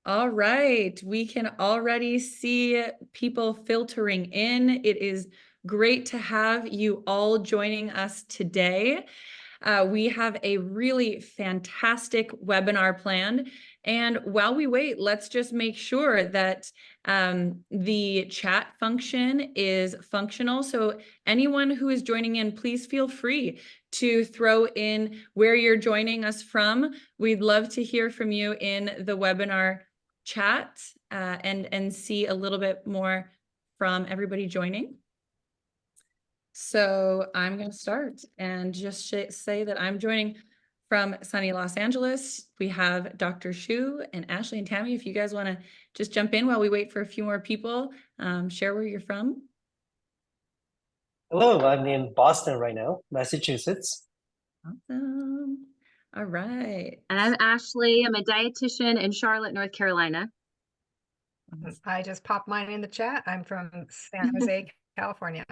All right, we can already see people filtering in. It is great to have you all joining us today. We have a really fantastic webinar planned. And while we wait, let's just make sure that the chat function is functional. So anyone who is joining in, please feel free to throw in where you're joining us from. We'd love to hear from you in the webinar chat and see a little bit more from everybody joining. So I'm going to start and just say that I'm joining from sunny Los Angeles. We have Dr. Shu and Ashley and Tammy. If you guys want to just jump in while we wait for a few more people, share where you're from. Hello, I'm in Boston right now, Massachusetts. Awesome. All right. And I'm Ashley. I'm a dietitian in Charlotte, North Carolina. I just popped mine in the chat. I'm from San Jose, California.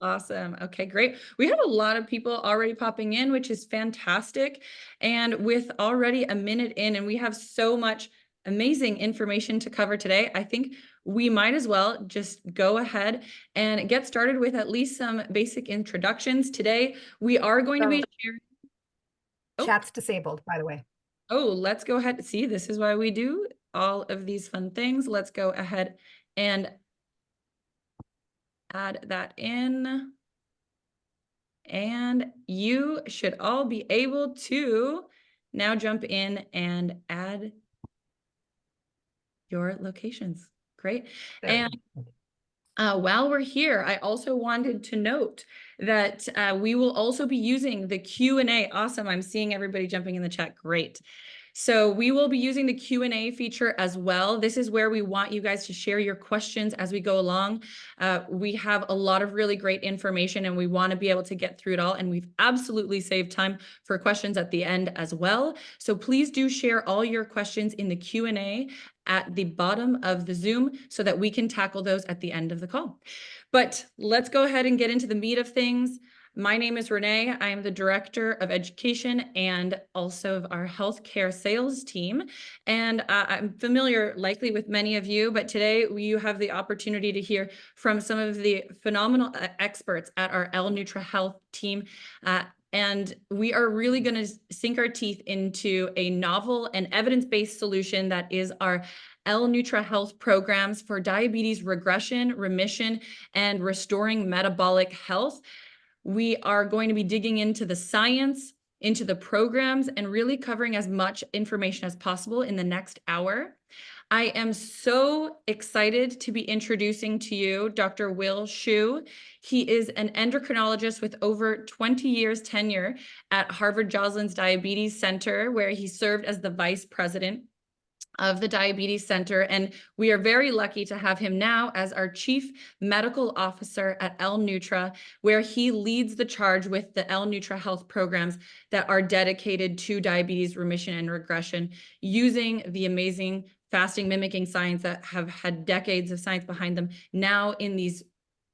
Awesome. Okay, great. We have a lot of people already popping in, which is fantastic. And with already a minute in, and we have so much amazing information to cover today, I think we might as well just go ahead and get started with at least some basic introductions. Today, we are going to be sharing. Chat's disabled, by the way. Oh, let's go ahead. See, this is why we do all of these fun things. Let's go ahead and add that in. And you should all be able to now jump in and add your locations. Great. And while we're here, I also wanted to note that we will also be using the Q&A. Awesome. I'm seeing everybody jumping in the chat. Great. So we will be using the Q&A feature as well. This is where we want you guys to share your questions as we go along. We have a lot of really great information and we want to be able to get through it all. And we've absolutely saved time for questions at the end as well. So please do share all your questions in the Q&A at the bottom of the Zoom so that we can tackle those at the end of the call. But let's go ahead and get into the meat of things. My name is Renee. I am the Director of Education and also of our healthcare sales team. And I'm familiar likely with many of you, but today you have the opportunity to hear from some of the phenomenal experts at our Nutra Health team. And we are really going to sink our teeth into a novel and evidence-based solution that is our Nutra Health programs for diabetes regression, remission, and restoring metabolic health. We are going to be digging into the science, into the programs, and really covering as much information as possible in the next hour. I am so excited to be introducing to you Dr. Will Shu. He is an endocrinologist with over 20 years tenure at Harvard Joslin Diabetes Center, where he served as the vice president of the Diabetes Center. And we are very lucky to have him now as our Chief Medical Officer at Nutra, where he leads the charge with the Nutra Health programs that are dedicated to diabetes remission and regression, using the amazing fasting mimicking science that have had decades of science behind them now in these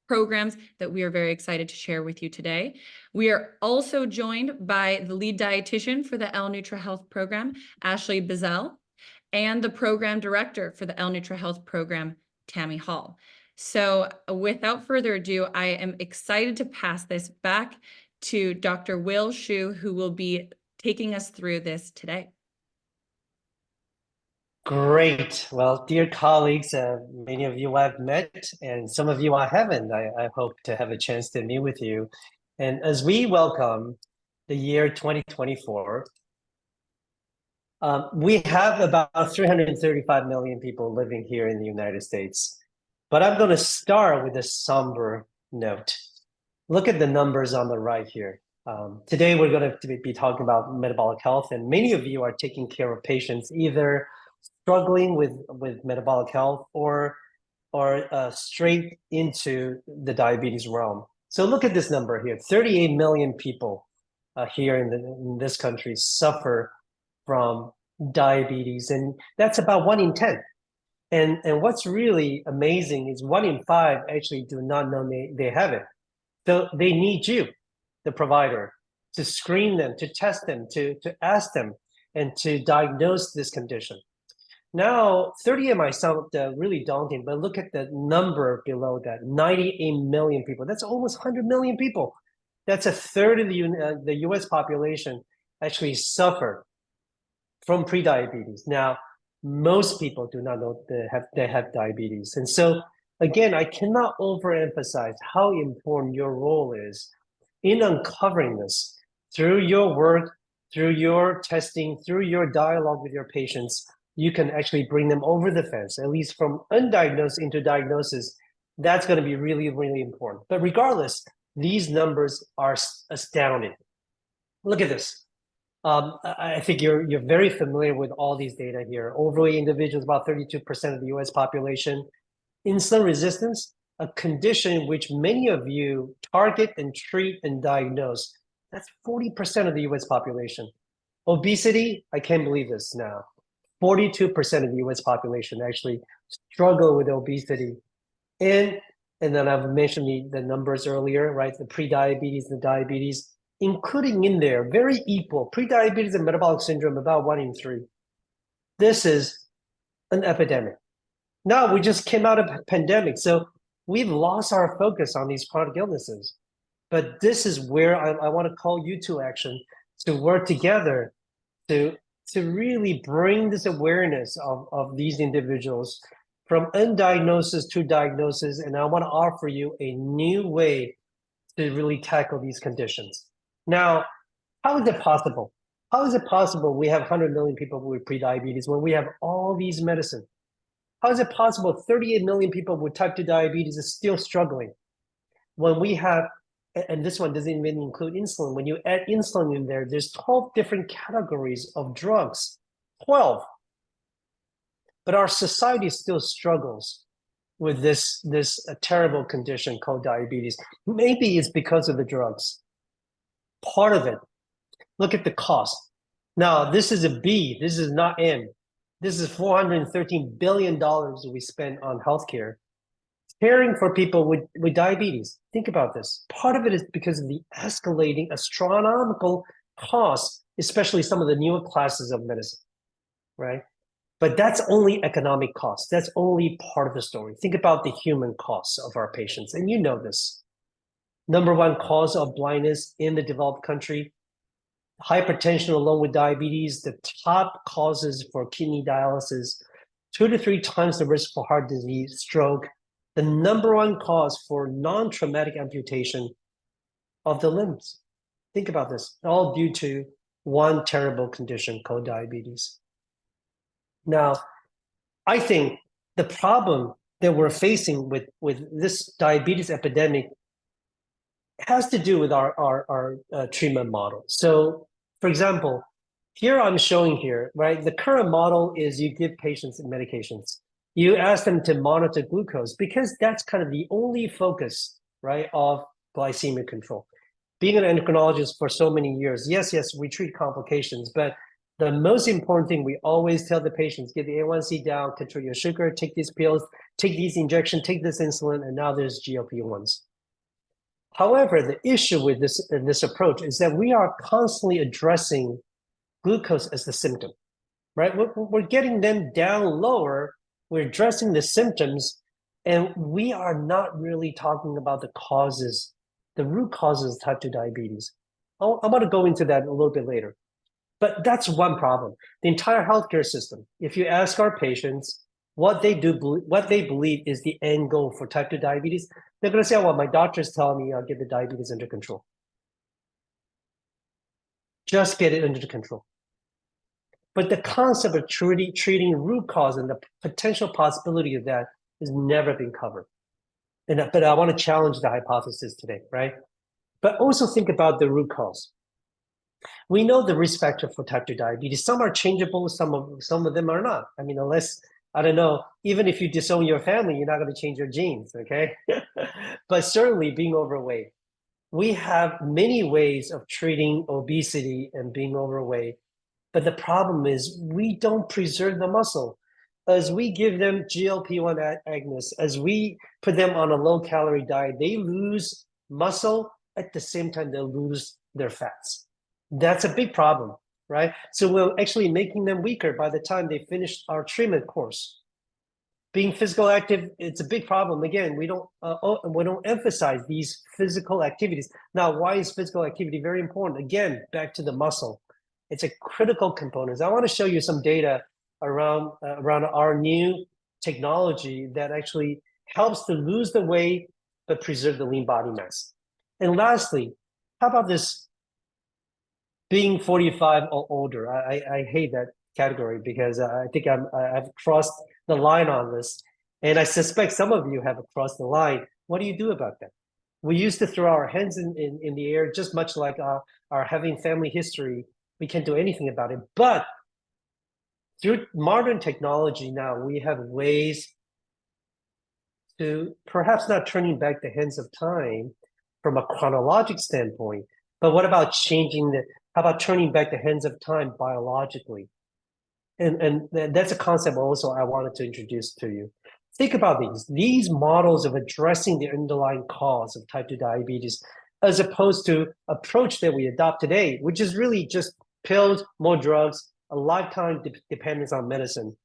programs that we are very excited to share with you today. We are also joined by the lead dietitian for the Nutra Health program, Ashley Bizzell, and the program director for the Nutra Health program, Tammy Hall. So without further ado, I am excited to pass this back to Dr. Will Shu, who will be taking us through this today. Great. Well, dear colleagues, many of you I've met and some of you I haven't. I hope to have a chance to meet with you. And as we welcome the year 2024, we have about 335 million people living here in the United States. But I'm going to start with a somber note. Look at the numbers on the right here. Today, we're going to be talking about metabolic health, and many of you are taking care of patients either struggling with metabolic health or straight into the diabetes realm. So look at this number here. 38 million people here in this country suffer from diabetes, and that's about 1 in 10. And what's really amazing is 1 in 5 actually do not know they have it. So they need you, the provider, to screen them, to test them, to ask them, and to diagnose this condition. Now, 30 might sound really daunting, but look at the number below that, 98 million people. That's almost 100 million people. That's a third of the US population actually suffer from prediabetes. Now, most people do not know they have diabetes. And so, again, I cannot overemphasize how important your role is in uncovering this through your work, through your testing, through your dialogue with your patients. You can actually bring them over the fence, at least from undiagnosed into diagnosis. That's going to be really, really important. But regardless, these numbers are astounding. Look at this. I think you're very familiar with all these data here. Overweight individuals, about 32% of the US population. Insulin resistance, a condition which many of you target and treat and diagnose. That's 40% of the US population. Obesity, I can't believe this now. 42% of the US population actually struggle with obesity. And then I've mentioned the numbers earlier, right? The prediabetes, the diabetes, including in there, very equal. Prediabetes and metabolic syndrome, about 1 in 3. This is an epidemic. Now, we just came out of a pandemic, so we've lost our focus on these chronic illnesses. But this is where I want to call you to action, to work together to really bring this awareness of these individuals from undiagnosis to diagnosis. And I want to offer you a new way to really tackle these conditions. Now, how is it possible? How is it possible we have 100 million people with prediabetes when we have all these medicine? How is it possible 38 million people with type 2 diabetes is still struggling when we have, and this one doesn't even include insulin. When you add insulin in there, there's 12 different categories of drugs, 12. But our society still struggles with this terrible condition called diabetes. Maybe it's because of the drugs. Part of it. Look at the cost. Now, this is a B. This is not M. This is $413 billion we spend on healthcare, caring for people with diabetes. Think about this. Part of it is because of the escalating astronomical costs, especially some of the newer classes of medicine, right? But that's only economic cost. That's only part of the story. Think about the human costs of our patients, and you know this. Number one cause of blindness in the developed country, hypertension along with diabetes, the top causes for kidney dialysis, 2 to 3 times the risk for heart disease, stroke, the number one cause for non-traumatic amputation of the limbs. Think about this, all due to one terrible condition called diabetes. Now, I think the problem that we're facing with this diabetes epidemic has to do with our treatment model. So, for example, here I'm showing here, right? The current model is you give patients medications. You ask them to monitor glucose because that's kind of the only focus, right, of glycemic control. Being an endocrinologist for so many years, yes, we treat complications, but the most important thing we always tell the patients, get the A1C down, control your sugar, take these pills, take these injections, take this insulin, and now there's GLP-1s. However, the issue with this approach is that we are constantly addressing glucose as the symptom, right? We're getting them down lower, we're addressing the symptoms, and we are not really talking about the causes, the root causes of type 2 diabetes. I'm going to go into that a little bit later. But that's one problem. The entire healthcare system, if you ask our patients what they believe is the end goal for type 2 diabetes, they're going to say, well, my doctor's telling me I'll get the diabetes under control. Just get it under control. But the concept of treating root cause and the potential possibility of that has never been covered. But I want to challenge the hypothesis today, right? But also think about the root cause. We know the risk factor for type 2 diabetes. Some are changeable, some of them are not. I mean, unless, I don't know, even if you disown your family, you're not going to change your genes, okay? But certainly being overweight. We have many ways of treating obesity and being overweight. But the problem is we don't preserve the muscle. As we give them GLP-1 agonists, as we put them on a low-calorie diet, they lose muscle at the same time they lose their fats. That's a big problem. right? So we're actually making them weaker by the time they finish our treatment course. Being physical active, it's a big problem. Again, we don't emphasize these physical activities. Now, why is physical activity very important? Again, back to the muscle. It's a critical component. I want to show you some data around our new technology that actually helps to lose the weight but preserve the lean body mass. And lastly, how about this being 45 or older? I hate that category because I think I've crossed the line on this. And I suspect some of you have crossed the line. What do you do about that? We used to throw our hands in the air, just much like our having family history. We can't do anything about it. But through modern technology now, we have ways to perhaps not turning back the hands of time from a chronologic standpoint, but what about how about turning back the hands of time biologically? And that's a concept also I wanted to introduce to you. Think about these models of addressing the underlying cause of type 2 diabetes, as opposed to approach that we adopt today, which is really just pills, more drugs, a lifetime dependence on medicine.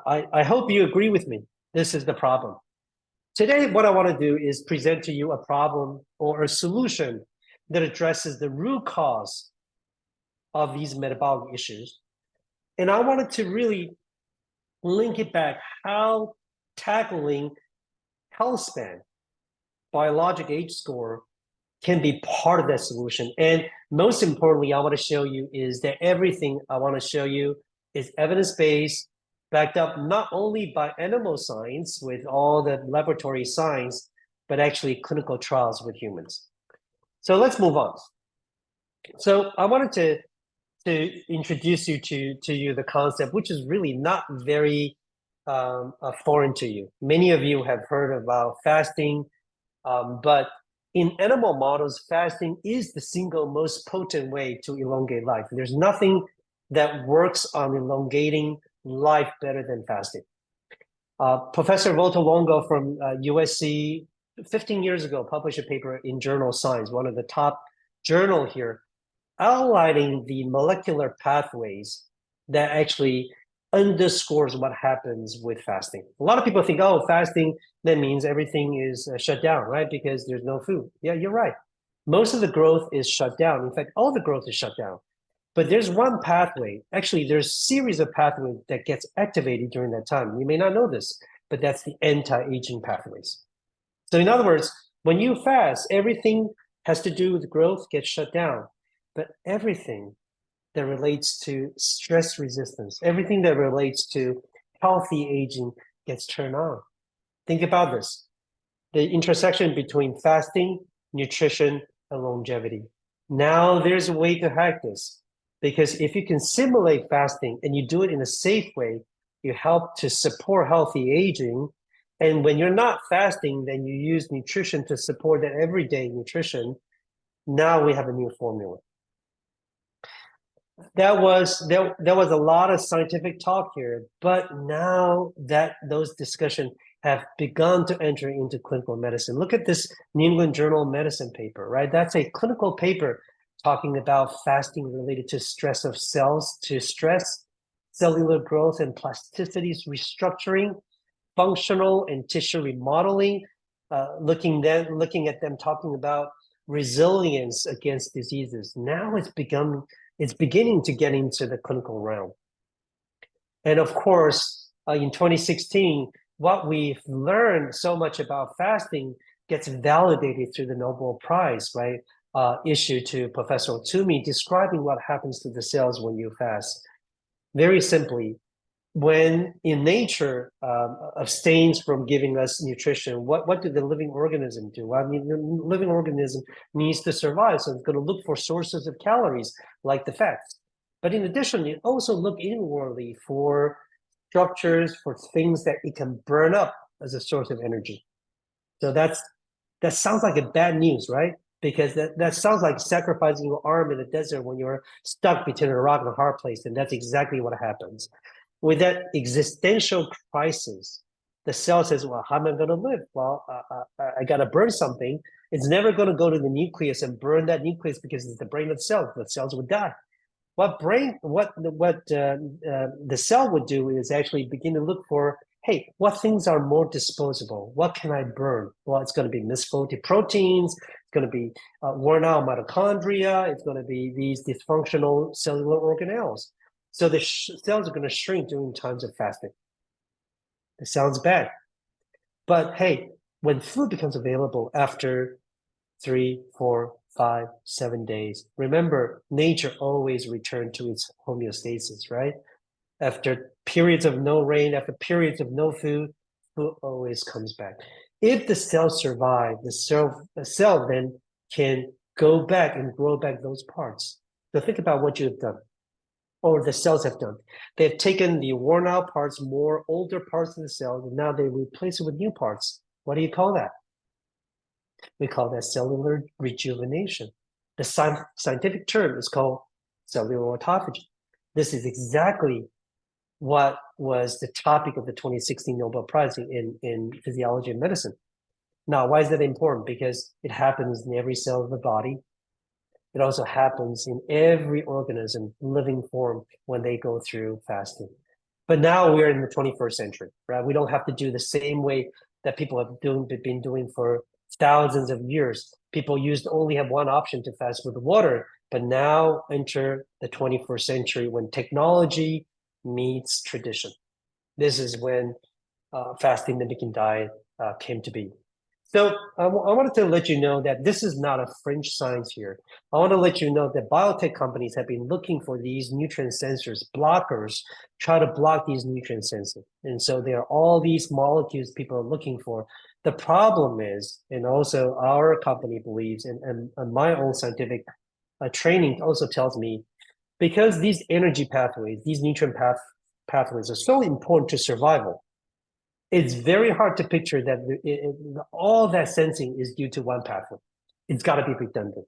I hope you agree with me. This is the problem. Today, what I want to do is present to you a problem or a solution that addresses the root cause of these metabolic issues. And I wanted to really link it back how tackling health span, biologic age score, can be part of that solution. And most importantly, I want to show you is that everything I want to show you is evidence-based, backed up not only by animal science with all the laboratory science, but actually clinical trials with humans. So let's move on. So I wanted to introduce you to the concept, which is really not very foreign to you. Many of you have heard about fasting, but in animal models, fasting is the single most potent way to elongate life. There's nothing that works on elongating life better than fasting. Professor Volta-Longo from USC 15 years ago published a paper in Journal Science, one of the top journal here, outlining the molecular pathways that actually underscores what happens with fasting. A lot of people think, oh, fasting, that means everything is shut down, right? Because there's no food. Yeah, you're right. Most of the growth is shut down. In fact, all the growth is shut down. But there's one pathway. Actually, there's a series of pathways that gets activated during that time. You may not know this, but that's the anti-aging pathways. So in other words, when you fast, everything has to do with growth gets shut down. But everything that relates to stress resistance, everything that relates to healthy aging gets turned on. Think about this. The intersection between fasting, nutrition, and longevity. Now there's a way to hack this, because if you can simulate fasting and you do it in a safe way, you help to support healthy aging. And when you're not fasting, then you use nutrition to support that everyday nutrition. Now we have a new formula. There was a lot of scientific talk here, but now that those discussions have begun to enter into clinical medicine. Look at this New England Journal of Medicine paper, right? That's a clinical paper talking about fasting related to stress of cells, to stress, cellular growth and plasticities restructuring, functional and tissue remodeling, looking at them talking about resilience against diseases. Now it's beginning to get into the clinical realm. And of course, in 2016, what we've learned so much about fasting gets validated through the Nobel Prize, right? Issued to Professor Otsumi, describing what happens to the cells when you fast. Very simply, when in nature abstains from giving us nutrition, what do the living organism do? I mean, the living organism needs to survive, so it's going to look for sources of calories like the fats. But in addition, it also look inwardly for structures, for things that it can burn up as a source of energy. So that sounds like a bad news, right? Because that sounds like sacrificing your arm in the desert when you're stuck between a rock and a hard place, and that's exactly what happens. With that existential crisis, the cell says, well, how am I going to live? Well, I got to burn something. It's never going to go to the nucleus and burn that nucleus because it's the brain of the cell. The cells would die. what the cell would do is actually begin to look for, hey, what things are more disposable? What can I burn? Well, it's going to be misfolded proteins. It's going to be worn out mitochondria. It's going to be these dysfunctional cellular organelles. So the cells are going to shrink during times of fasting. It sounds bad. But hey, when food becomes available after 3, 4, 5, 7 days, remember, nature always returns to its homeostasis, right? After periods of no rain, after periods of no food, food always comes back. If the cells survive, the cell then can go back and grow back those parts. So think about what you've done, or the cells have done. They've taken the worn out parts, more older parts of the cell, and now they replace it with new parts. What do you call that? We call that cellular rejuvenation. The scientific term is called cellular autophagy. This is exactly what was the topic of the 2016 Nobel Prize in physiology and medicine. Now, why is that important? Because it happens in every cell of the body. It also happens in every organism, living form, when they go through fasting. But now we're in the 21st century, right? We don't have to do the same way that people have been doing for thousands of years. People used to only have one option to fast with water, but now enter the 21st century when technology meets tradition. This is when fasting mimicking diet came to be. So I wanted to let you know that this is not a fringe science here. I want to let you know that biotech companies have been looking for these nutrient sensors, blockers, try to block these nutrient sensors. And so there are all these molecules people are looking for. The problem is, and also our company believes, and my own scientific training also tells me, because these energy pathways, these nutrient pathways are so important to survival, it's very hard to picture that all that sensing is due to one pathway. It's got to be redundant.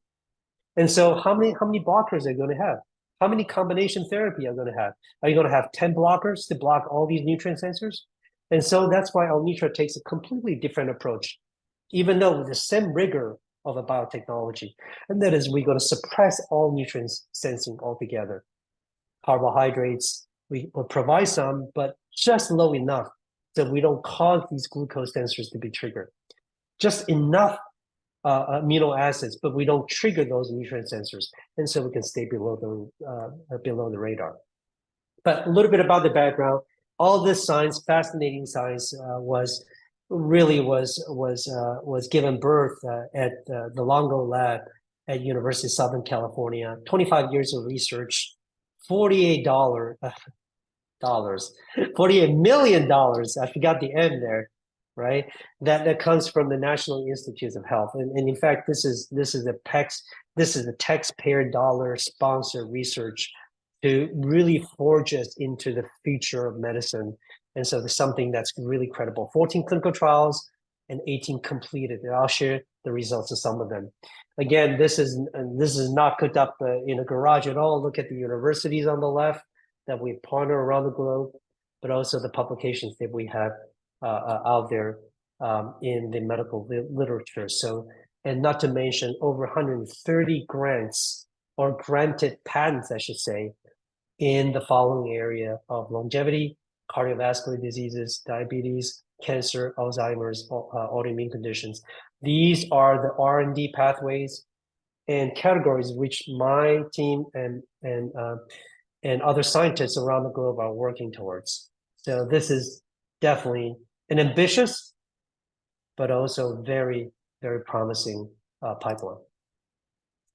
And so how many blockers are you going to have? How many combination therapy are you going to have? Are you going to have 10 blockers to block all these nutrient sensors? And so that's why our Nutra takes a completely different approach, even though with the same rigor of a biotechnology. And that is, we're going to suppress all nutrients sensing altogether. Carbohydrates, we will provide some, but just low enough so we don't cause these glucose sensors to be triggered. Just enough amino acids, but we don't trigger those nutrient sensors, and so we can stay below the radar. But a little bit about the background. All this science, fascinating science, was given birth at the Longo Lab at University of Southern California. 25 years of research, $48 $48 million. I forgot the M there, right? That comes from the National Institutes of Health, and in fact, this is a taxpayer dollar sponsored research to really forge us into the future of medicine. And so there's something that's really credible. 14 clinical trials and 18 completed, and I'll share the results of some of them. Again, this is not cooked up in a garage at all. Look at the universities on the left that we partner around the globe, but also the publications that we have out there in the medical literature. So, and not to mention over 130 grants or granted patents, I should say, in the following area of longevity, cardiovascular diseases, diabetes, cancer, Alzheimer's, autoimmune conditions. These are the R&D pathways and categories which my team and other scientists around the globe are working towards. So this is definitely an ambitious, but also very, very promising pipeline.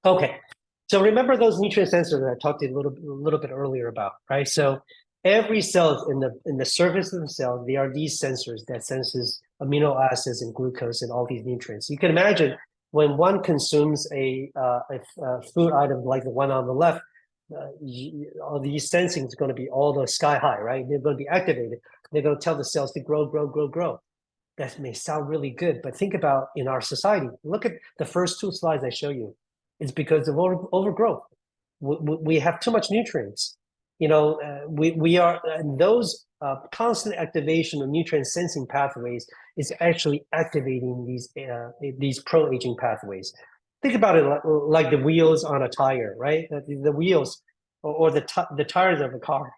Okay, so remember those nutrient sensors that I talked to you a little bit earlier about, right? So every cell in the surface of the cell, there are these sensors that senses amino acids and glucose and all these nutrients. You can imagine when one consumes a food item like the one on the left, all these sensing is going to be all the sky high, right? They're going to be activated. They're going to tell the cells to grow, grow, grow, grow. That may sound really good, but think about in our society. Look at the first two slides I show you. It's because of overgrowth. We have too much nutrients. You know, we are those constant activation of nutrient sensing pathways is actually activating these pro-aging pathways. Think about it like the wheels on a tire, right? The wheels or the tires of a car.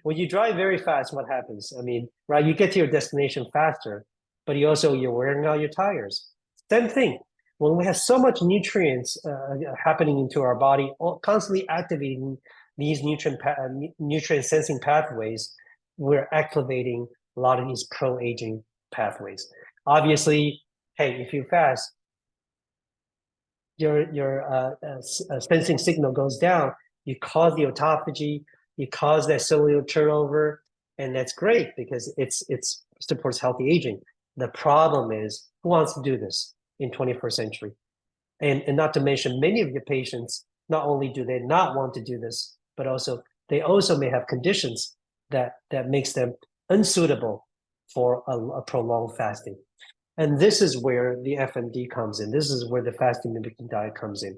When you drive very fast, what happens? I mean, right, you get to your destination faster, but you're wearing out your tires. Same thing. When we have so much nutrients happening into our body, constantly activating these nutrient sensing pathways, we're activating a lot of these pro-aging pathways. Obviously, hey, if you fast, your sensing signal goes down. You cause the autophagy, you cause that cellular turnover, and that's great because it's supports healthy aging. The problem is, who wants to do this in 21st century? And not to mention, many of your patients, not only do they not want to do this, but also they also may have conditions that makes them unsuitable for a prolonged fasting. And this is where the FMD comes in. This is where the fasting mimicking diet comes in.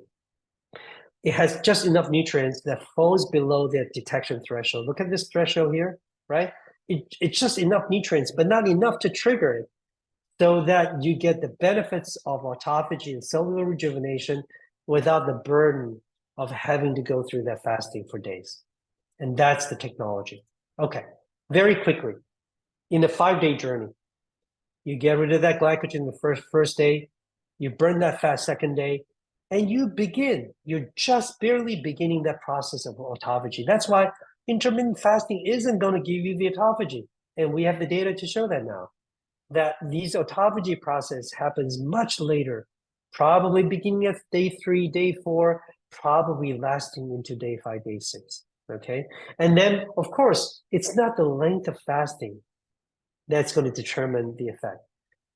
It has just enough nutrients that falls below the detection threshold. Look at this threshold here, right? It's just enough nutrients, but not enough to trigger it so that you get the benefits of autophagy and cellular rejuvenation without the burden of having to go through that fasting for days. And that's the technology. Okay, very quickly, in a 5-day journey, you get rid of that glycogen the first day, you burn that fat second day, and you're just barely beginning that process of autophagy. That's why intermittent fasting isn't going to give you the autophagy. And we have the data to show that now, that these autophagy process happens much later, probably beginning at day 3, day 4, probably lasting into day 5, day 6, okay? And then, of course, it's not the length of fasting that's going to determine the effect.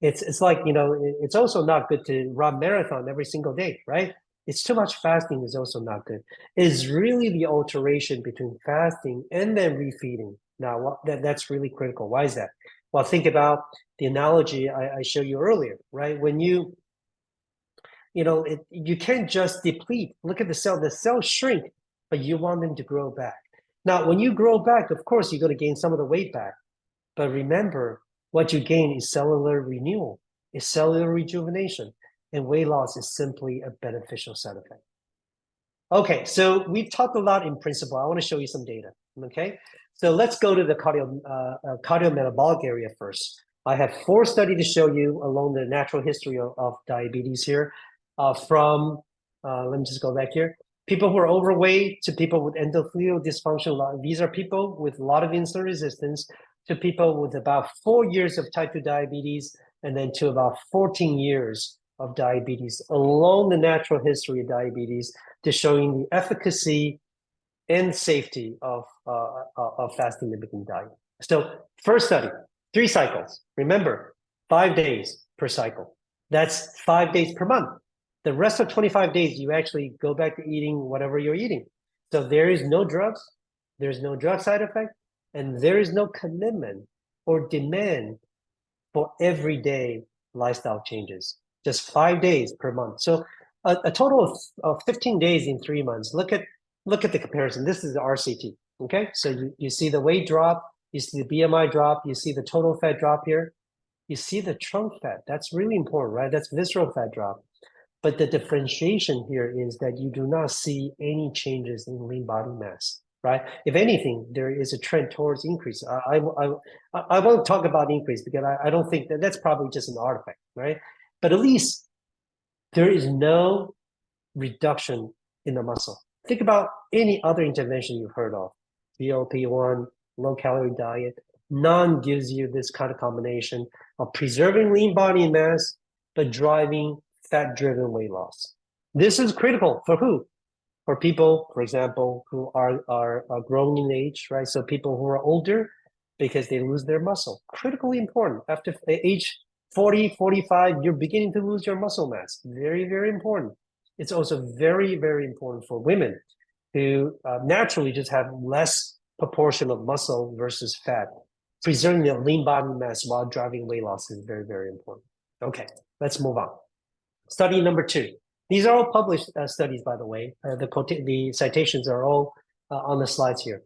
It's like, it's also not good to run marathon every single day, right? It's too much fasting is also not good. It's really the alteration between fasting and then refeeding. Now, that's really critical. Why is that? Well, think about the analogy I showed you earlier, right? When you can't just deplete. Look at the cells shrink, but you want them to grow back. Now, when you grow back, of course, you're going to gain some of the weight back. But remember, what you gain is cellular renewal, is cellular rejuvenation, and weight loss is simply a beneficial side effect. Okay, so we've talked a lot in principle. I want to show you some data, okay? So let's go to the cardiometabolic area first. I have 4 studies to show you along the natural history of diabetes here from, let me just go back here, people who are overweight to people with endothelial dysfunction. These are people with a lot of insulin resistance to people with about 4 years of type 2 diabetes, and then to about 14 years of diabetes along the natural history of diabetes, to showing the efficacy and safety of fasting mimicking diet. So first study, 3 cycles. Remember, 5 days per cycle. That's 5 days per month. The rest of 25 days, you actually go back to eating whatever you're eating. So there is no drugs, there's no drug side effect, and there is no commitment or demand for everyday lifestyle changes. Just 5 days per month. So a total of 15 days in 3 months. Look at the comparison. This is the RCT. Okay, so you see the weight drop, you see the BMI drop, you see the total fat drop here, you see the trunk fat. That's really important, right? That's visceral fat drop. But the differentiation here is that you do not see any changes in lean body mass, right? If anything, there is a trend towards increase. I won't talk about increase because I don't think that's probably just an artifact, right? But at least there is no reduction in the muscle. Think about any other intervention you've heard of, GLP-1, low-calorie diet. None gives you this kind of combination of preserving lean body mass, but driving fat-driven weight loss. This is critical for who? For people, for example, who are growing in age, right? So people who are older because they lose their muscle. Critically important. After age 40, 45, you're beginning to lose your muscle mass. Very, very important. It's also very, very important for women who naturally just have less proportion of muscle versus fat. Preserving the lean body mass while driving weight loss is very, very important. Okay, let's move on. Study number 2. These are all published studies, by the way. The citations are all on the slides here.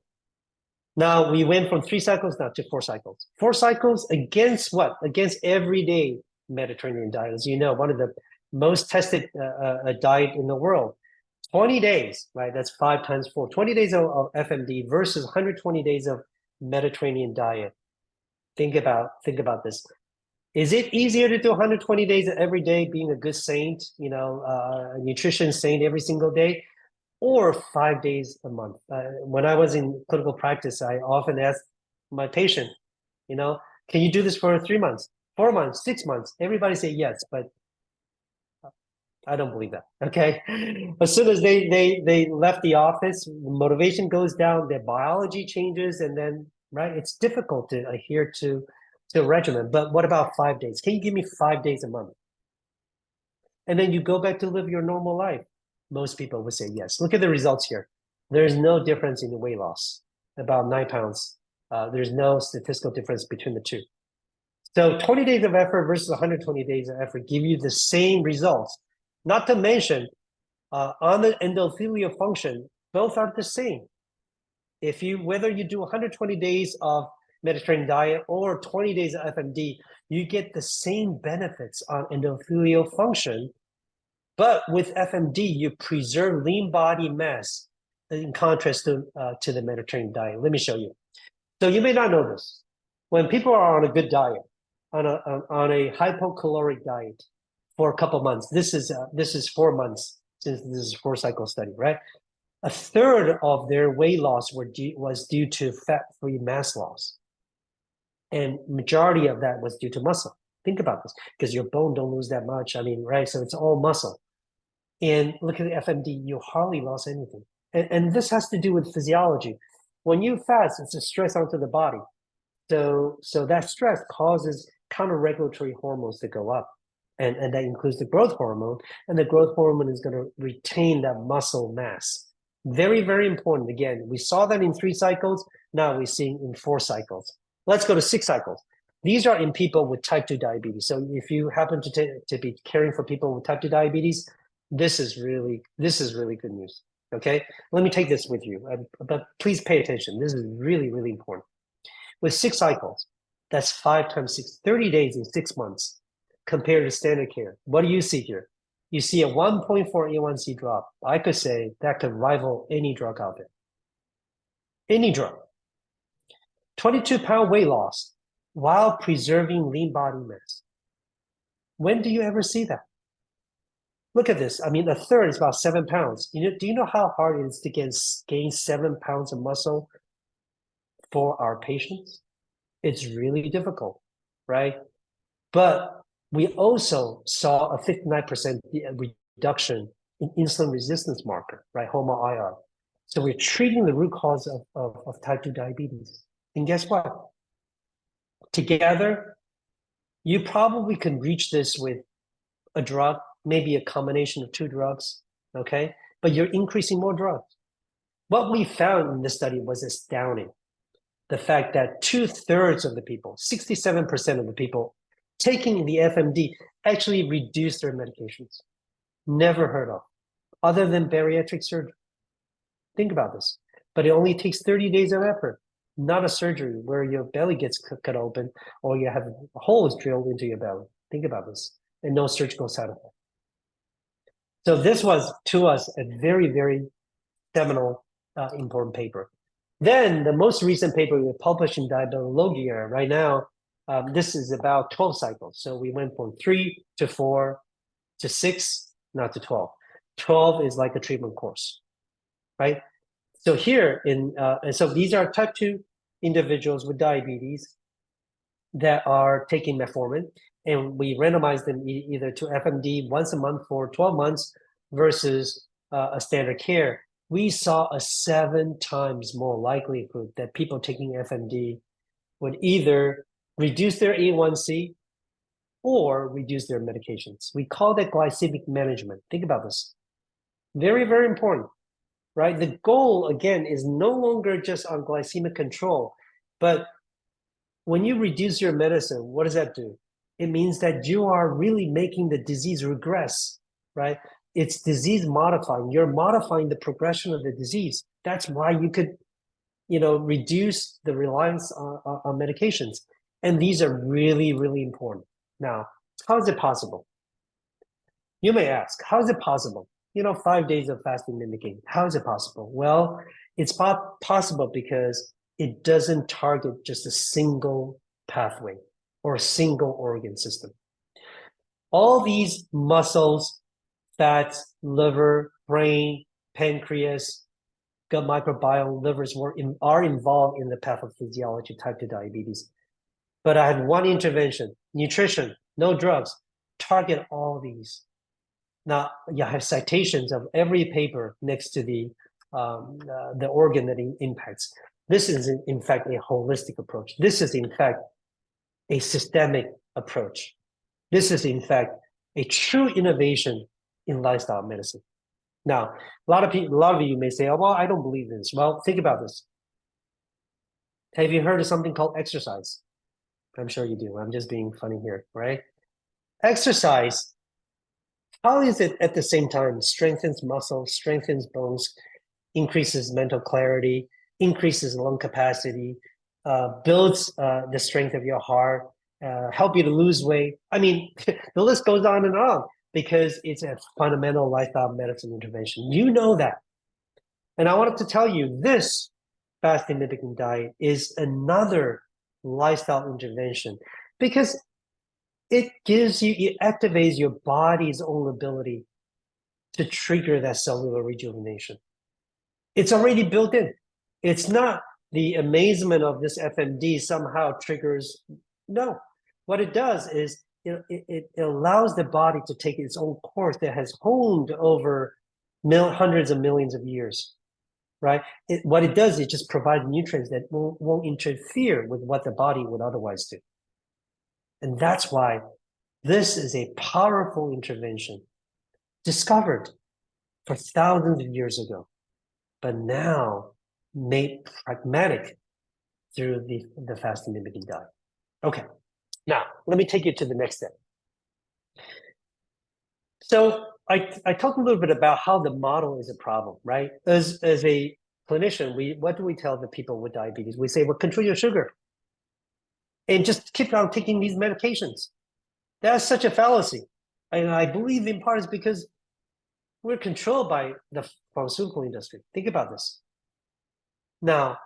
Now, we went from 3 cycles now to 4 cycles. 4 cycles against what? Against everyday Mediterranean diet. As you know, one of the most tested diet in the world. 20 days, right? That's 5 times 4. 20 days of FMD versus 120 days of Mediterranean diet. Think about this. Is it easier to do 120 days every day, being a good saint, a nutrition saint every single day, or 5 days a month? When I was in clinical practice, I often asked my patient, can you do this for 3 months, 4 months, 6 months? Everybody say yes, but I don't believe that. Okay. As soon as they left the office, the motivation goes down, their biology changes, and then right, it's difficult to adhere to a regimen. But what about 5 days? Can you give me 5 days a month? And then you go back to live your normal life. Most people would say yes. Look at the results here. There's no difference in the weight loss, about 9 pounds. There's no statistical difference between the two. So 20 days of effort versus 120 days of effort give you the same results. Not to mention, on the endothelial function, both are the same. Whether you do 120 days of Mediterranean diet or 20 days of FMD, you get the same benefits on endothelial function. But with FMD, you preserve lean body mass in contrast to the Mediterranean diet. Let me show you. So you may not know this. When people are on a good diet, on a hypocaloric diet for a couple months, this is 4 months since this is a 4-cycle study, right? A third of their weight loss was due to fat-free mass loss. And majority of that was due to muscle. Think about this, because your bone don't lose that much. I mean, right? So it's all muscle. And look at the FMD, you hardly lost anything. And this has to do with physiology. When you fast, it's a stress onto the body. So that stress causes counter-regulatory hormones to go up. And that includes the growth hormone. And the growth hormone is going to retain that muscle mass. Very, very important. Again, we saw that in 3 cycles. Now we're seeing in 4 cycles. Let's go to 6 cycles. These are in people with type 2 diabetes. So if you happen to be caring for people with type 2 diabetes, this is really good news. Okay, let me take this with you, but please pay attention. This is really, really important. With 6 cycles, that's 5 times 6, 30 days in 6 months compared to standard care. What do you see here? You see a 1.4 A1C drop. I could say that could rival any drug out there. Any drug. 22-pound weight loss while preserving lean body mass. When do you ever see that? Look at this. I mean, a third is about 7 pounds. Do you know how hard it is to gain 7 pounds of muscle for our patients? It's really difficult, right? But we also saw a 59% reduction in insulin resistance marker, right? HOMA-IR. So we're treating the root cause of type 2 diabetes. And guess what? Together, you probably can reach this with a drug, maybe a combination of 2 drugs, okay? But you're increasing more drugs. What we found in this study was astounding. The fact that 2/3 of the people, 67% of the people taking the FMD actually reduced their medications. Never heard of, other than bariatric surgery. Think about this. But it only takes 30 days of effort, not a surgery where your belly gets cut open or you have holes drilled into your belly. Think about this. And no surgical side effect. So this was, to us, a very, very seminal, important paper. Then the most recent paper we published in Diabetologia right now, this is about 12 cycles. So we went from 3 to 4 to 6, not to 12. 12 is like a treatment course, right? So here, and so these are type 2 individuals with diabetes that are taking metformin, and we randomize them either to FMD once a month for 12 months versus a standard care. We saw a 7 times more likelihood that people taking FMD would either reduce their A1C or reduce their medications. We call that glycemic management. Think about this. Very, very important, right? The goal, again, is no longer just on glycemic control, but when you reduce your medicine, what does that do? It means that you are really making the disease regress, right? It's disease modifying. You're modifying the progression of the disease. That's why you could, reduce the reliance on medications. And these are really, really important. Now, how is it possible? You may ask, how is it possible? 5 days of fasting mimicking. How is it possible? Well, it's possible because it doesn't target just a single pathway or a single organ system. All these muscles, fats, liver, brain, pancreas, gut microbiome, livers are involved in the pathophysiology type 2 diabetes. But I had one intervention, nutrition, no drugs, target all these. Now, you have citations of every paper next to the organ that it impacts. This is, in fact, a holistic approach. This is, in fact, a systemic approach. This is, in fact, a true innovation in lifestyle medicine. Now, a lot of you may say, oh, well, I don't believe in this. Well, think about this. Have you heard of something called exercise? I'm sure you do. I'm just being funny here, right? Exercise, how is it at the same time strengthens muscles, strengthens bones, increases mental clarity, increases lung capacity, builds the strength of your heart, help you to lose weight. I mean, the list goes on and on because it's a fundamental lifestyle medicine intervention. You know that. And I wanted to tell you this fasting mimicking diet is another lifestyle intervention because it activates your body's own ability to trigger that cellular rejuvenation. It's already built in. It's not the amazement of this FMD somehow triggers. No, what it does is it allows the body to take its own course that has honed over hundreds of millions of years, right? What it does is just provide nutrients that won't interfere with what the body would otherwise do. And that's why this is a powerful intervention discovered for thousands of years ago, but now made pragmatic through the fasting mimicking diet. Okay, now let me take you to the next step. So I talked a little bit about how the model is a problem, right? As a clinician, what do we tell the people with diabetes? We say, well, control your sugar and just keep on taking these medications. That's such a fallacy. And I believe in part is because we're controlled by the pharmaceutical industry. Think about this. Now,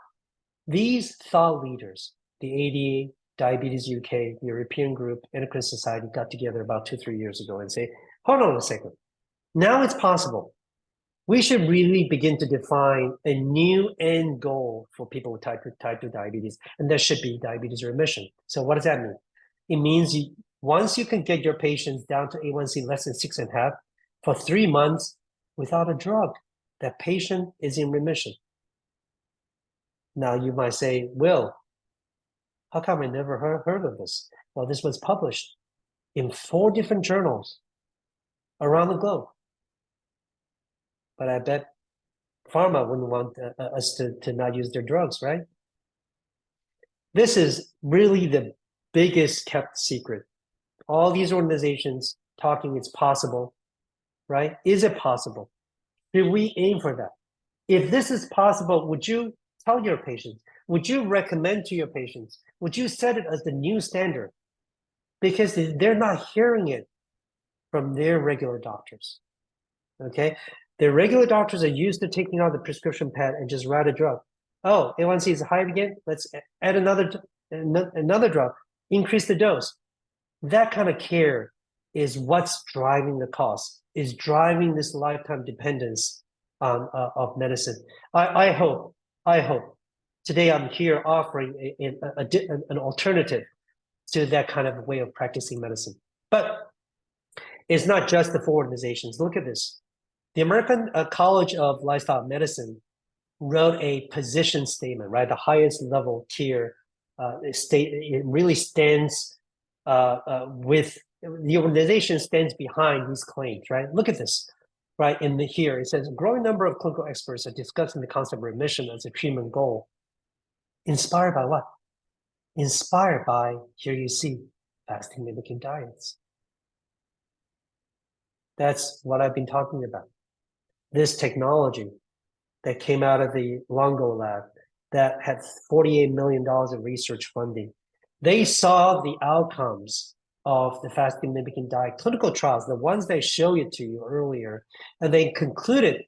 these thought leaders, the ADA, Diabetes UK, European Group, Endocrine Society got together about 2-3 years ago and say, hold on a second. Now it's possible. We should really begin to define a new end goal for people with type 2 diabetes, and that should be diabetes remission. So what does that mean? It means once you can get your patients down to A1C less than 6.5 for 3 months without a drug, that patient is in remission. Now you might say, Will, how come I never heard of this? Well, this was published in 4 different journals around the globe. But I bet pharma wouldn't want us to not use their drugs, right? This is really the biggest kept secret. All these organizations talking it's possible, right? Is it possible? Should we aim for that? If this is possible, would you tell your patients? Would you recommend to your patients? Would you set it as the new standard? Because they're not hearing it from their regular doctors, okay? Their regular doctors are used to taking out the prescription pad and just write a drug. Oh, A1C is high again? Let's add another drug, increase the dose. That kind of care is what's driving the cost, is driving this lifetime dependence of medicine. I hope today I'm here offering an alternative to that kind of way of practicing medicine. But it's not just the 4 organizations. Look at this. The American College of Lifestyle Medicine wrote a position statement, right? The highest level tier it really stands with the organization stands behind these claims, right? Look at this, right? Here it says a growing number of clinical experts are discussing the concept of remission as a treatment goal. Inspired by what? Inspired by, here you see, fasting mimicking diets. That's what I've been talking about. This technology that came out of the Longo lab that had $48 million of research funding. They saw the outcomes of the fasting mimicking diet clinical trials, the ones they showed it to you earlier, and they concluded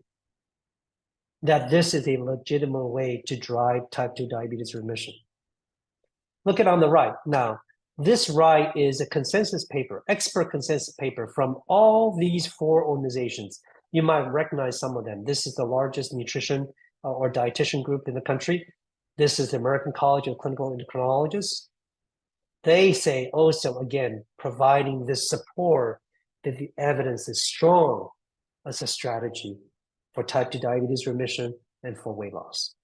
that this is a legitimate way to drive type 2 diabetes remission. Look at on the right. Now, this right is a consensus paper, expert consensus paper from all these 4 organizations. You might recognize some of them. This is the largest nutrition or dietitian group in the country. This is the American College of Clinical Endocrinologists. They say also, again, providing this support that the evidence is strong as a strategy for type 2 diabetes remission and for weight loss.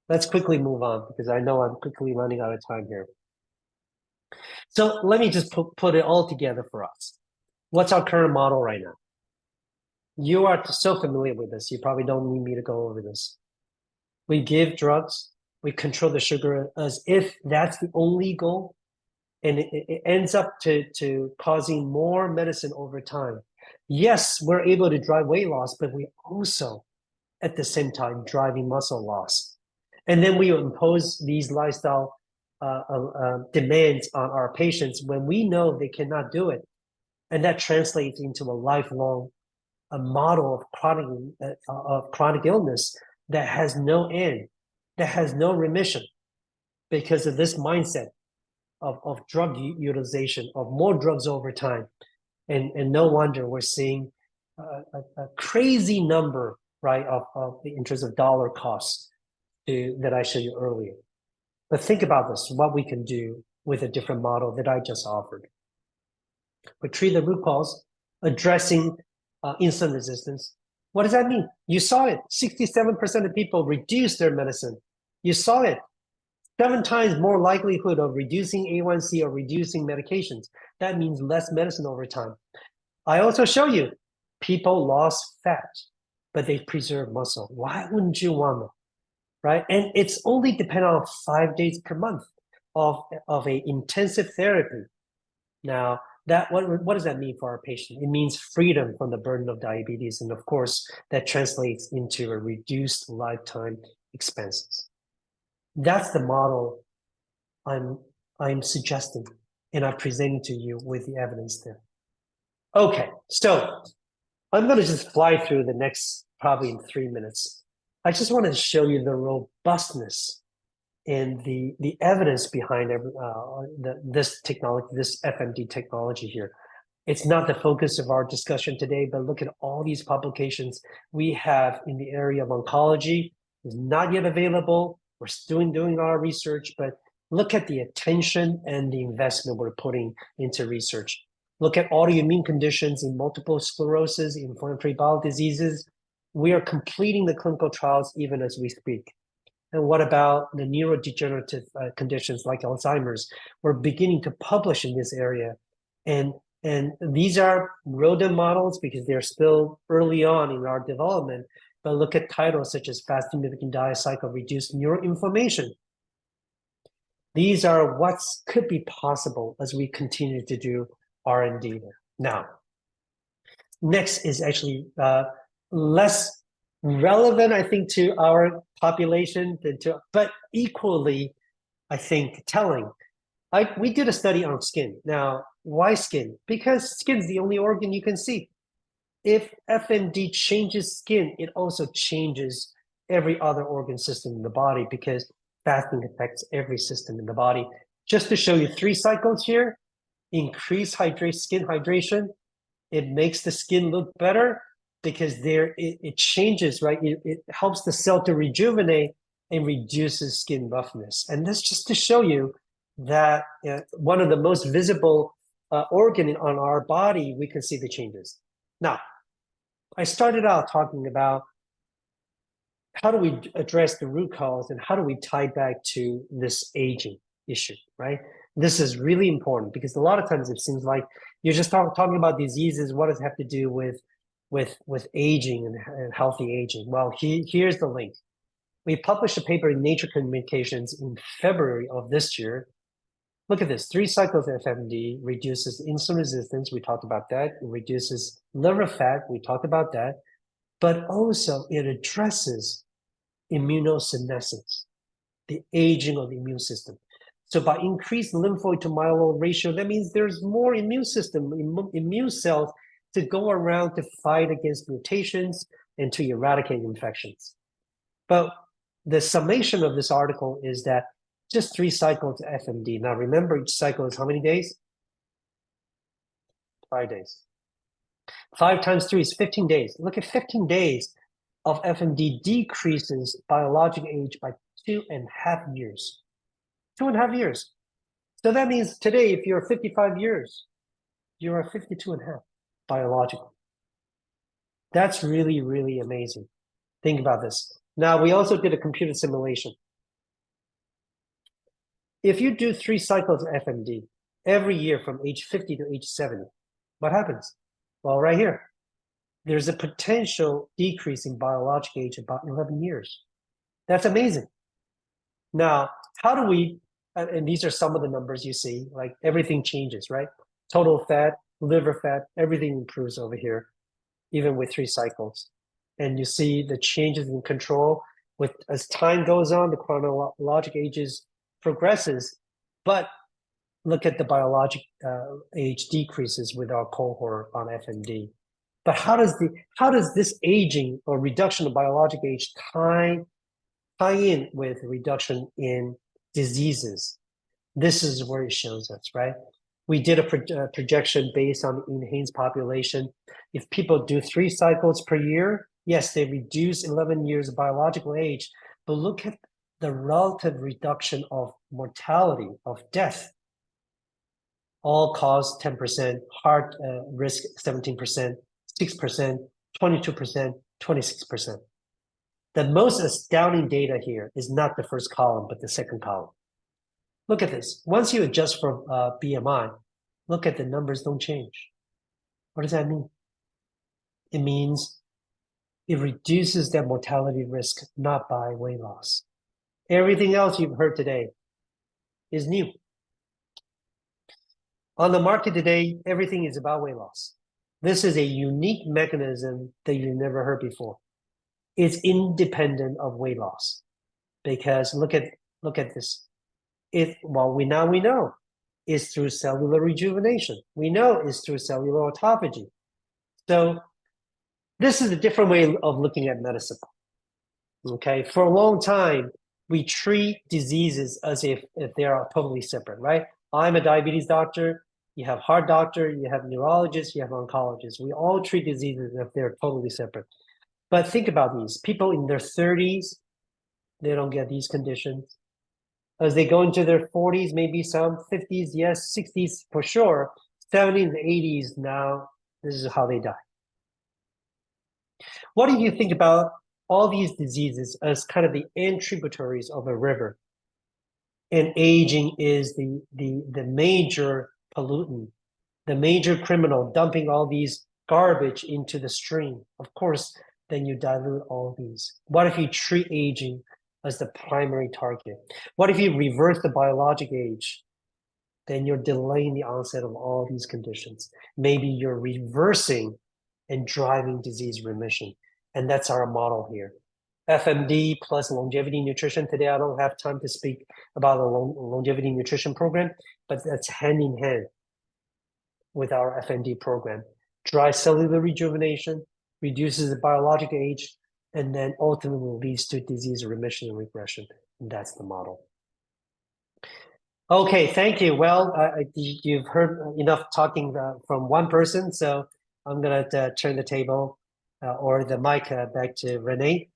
Let's quickly move on because I know I'm quickly running out of time here. So let me just put it all together for us. What's our current model right now? You are so familiar with this. You probably don't need me to go over this. We give drugs. We control the sugar as if that's the only goal. And it ends up to causing more medicine over time. Yes, we're able to drive weight loss, but we also, at the same time, driving muscle loss. And then we impose these lifestyle demands on our patients when we know they cannot do it. And that translates into a lifelong model of chronic illness that has no end, that has no remission because of this mindset of drug utilization, of more drugs over time. And no wonder we're seeing a crazy number, right, of the interest of dollar costs that I showed you earlier. But think about this, what we can do with a different model that I just offered. We treat the root cause, addressing insulin resistance. What does that mean? You saw it. 67% of people reduce their medicine. You saw it. 7 times more likelihood of reducing A1C or reducing medications. That means less medicine over time. I also show you people lost fat, but they preserve muscle. Why wouldn't you want them, right? And it's only dependent on 5 days per month of a intensive therapy. Now, what does that mean for our patient? It means freedom from the burden of diabetes. And of course, that translates into a reduced lifetime expenses. That's the model I'm suggesting, and I'm presenting to you with the evidence there. Okay, so I'm going to just fly through the next probably in 3 minutes. I just want to show you the robustness and the evidence behind this technology, this FMD technology here. It's not the focus of our discussion today, but look at all these publications we have in the area of oncology. It's not yet available. We're still doing our research, but look at the attention and the investment we're putting into research. Look at autoimmune conditions in multiple sclerosis, inflammatory bowel diseases. We are completing the clinical trials even as we speak. And what about the neurodegenerative conditions like Alzheimer's? We're beginning to publish in this area. And these are rodent models because they're still early on in our development. But look at titles such as fasting mimicking diet cycle, reduced neuroinflammation. These are what could be possible as we continue to do R&D there. Now, next is actually less relevant, I think, to our population but equally, I think, telling. We did a study on skin. Now, why skin? Because skin is the only organ you can see. If FMD changes skin, it also changes every other organ system in the body because fasting affects every system in the body. Just to show you 3 cycles here, increase skin hydration. It makes the skin look better because it changes, right? It helps the cell to rejuvenate and reduces skin roughness. And that's just to show you that one of the most visible organ on our body, we can see the changes. Now, I started out talking about how do we address the root cause and how do we tie back to this aging issue, right? This is really important because a lot of times it seems like you're just talking about diseases. What does it have to do with aging and healthy aging? Well, here's the link. We published a paper in Nature Communications in February of this year. Look at this, 3 cycles of FMD reduces insulin resistance. We talked about that. It reduces liver fat. We talked about that. But also it addresses immunosenescence, the aging of the immune system. So by increased lymphoid to myeloid ratio, that means there's more immune system, immune cells to go around to fight against mutations and to eradicate infections. But the summation of this article is that just 3 cycles of FMD. Now remember, each cycle is how many days? 5 days. 5 times 3 is 15 days. Look at 15 days of FMD decreases biologic age by 2.5 years. 2.5 years. So that means today, if you're 55 years, you're at 52.5 biological. That's really, really amazing. Think about this. Now, we also did a computer simulation. If you do 3 cycles of FMD every year from age 50 to age 70, what happens? Well, right here, there's a potential decrease in biologic age about 11 years. That's amazing. Now, how do we, and these are some of the numbers you see, like everything changes, right? Total fat, liver fat, everything improves over here, even with 3 cycles. And you see the changes in control with as time goes on, the chronologic ages progresses, but look at the biologic age decreases with our cohort on FMD. But how does this aging or reduction of biologic age tie in with reduction in diseases? This is where it shows us, right? We did a projection based on the enhanced population. If people do 3 cycles per year, yes, they reduce 11 years of biological age, but look at the relative reduction of mortality, of death. All cause 10%, heart risk 17%, 6%, 22%, 26%. The most astounding data here is not the first column, but the second column. Look at this. Once you adjust for BMI, look at the numbers don't change. What does that mean? It means it reduces their mortality risk, not by weight loss. Everything else you've heard today is new. On the market today, everything is about weight loss. This is a unique mechanism that you never heard before. It's independent of weight loss, because look at this. We know is through cellular rejuvenation. We know it's through cellular autophagy. So this is a different way of looking at medicine. Okay, for a long time, we treat diseases as if they are totally separate, right? I'm a diabetes doctor, you have heart doctor, you have neurologists, you have oncologists. We all treat diseases as if they're totally separate. But think about these. People in their 30s, they don't get these conditions. As they go into their 40s, maybe some 50s, yes, 60s for sure, 70s and 80s now, this is how they die. What do you think about all these diseases as kind of the end tributaries of a river? And aging is the major pollutant, the major criminal, dumping all these garbage into the stream. Of course, then you dilute all these. What if you treat aging as the primary target? What if you reverse the biologic age? Then you're delaying the onset of all these conditions. Maybe you're reversing and driving disease remission. And that's our model here. FMD plus longevity nutrition. Today, I don't have time to speak about the longevity nutrition program, but that's hand in hand with our FMD program. Drives cellular rejuvenation, reduces the biologic age, and then ultimately leads to disease remission and regression. And that's the model. Okay, thank you. Well, you've heard enough talking from one person, so I'm going to turn the table or the mic back to Renee.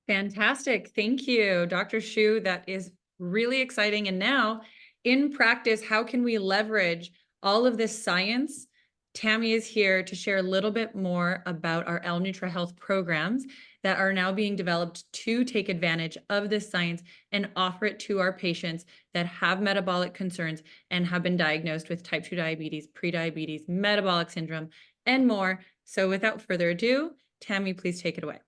Fantastic. Thank you, Dr. Xu. That is really exciting. And now, in practice, how can we leverage all of this science? Tammy is here to share a little bit more about our Nutra Health programs that are now being developed to take advantage of this science and offer it to our patients that have metabolic concerns and have been diagnosed with type 2 diabetes, prediabetes, metabolic syndrome, and more. So without further ado, Tammy, please take it away.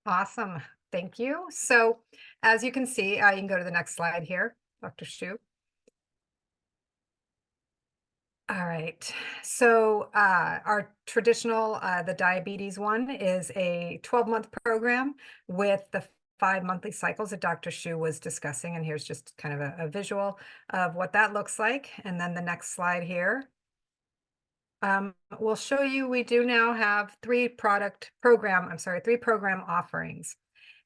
Awesome. Thank you. So as you can see, you can go to the next slide here, Dr. Xu. All right. So our traditional, the diabetes one is a 12-month program with the 5 monthly cycles that Dr. Shu was discussing. And here's just kind of a visual of what that looks like. And then the next slide here. We'll show you, we do now have three program offerings.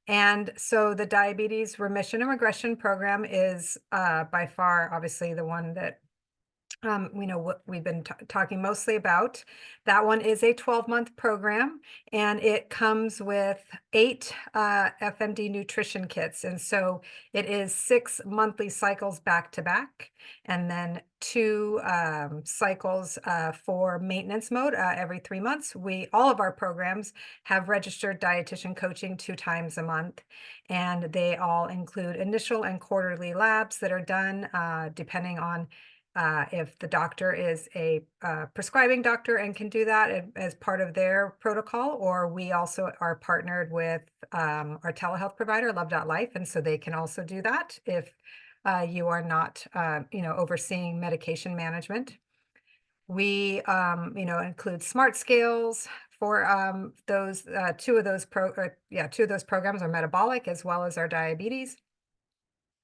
And so the diabetes remission and regression program is by far, obviously, the one that we know what we've been talking mostly about. That one is a 12-month program, and it comes with 8 FMD nutrition kits. And so it is 6 monthly cycles back to back, and then 2 cycles for maintenance mode every 3 months. All of our programs have registered dietitian coaching 2 times a month, and they all include initial and quarterly labs that are done depending on if the doctor is a prescribing doctor and can do that as part of their protocol, or we also are partnered with our telehealth provider, Love.Life, and so they can also do that if you are not, overseeing medication management. We, include smart scales for those 2 of those 2 of those programs are metabolic as well as our diabetes.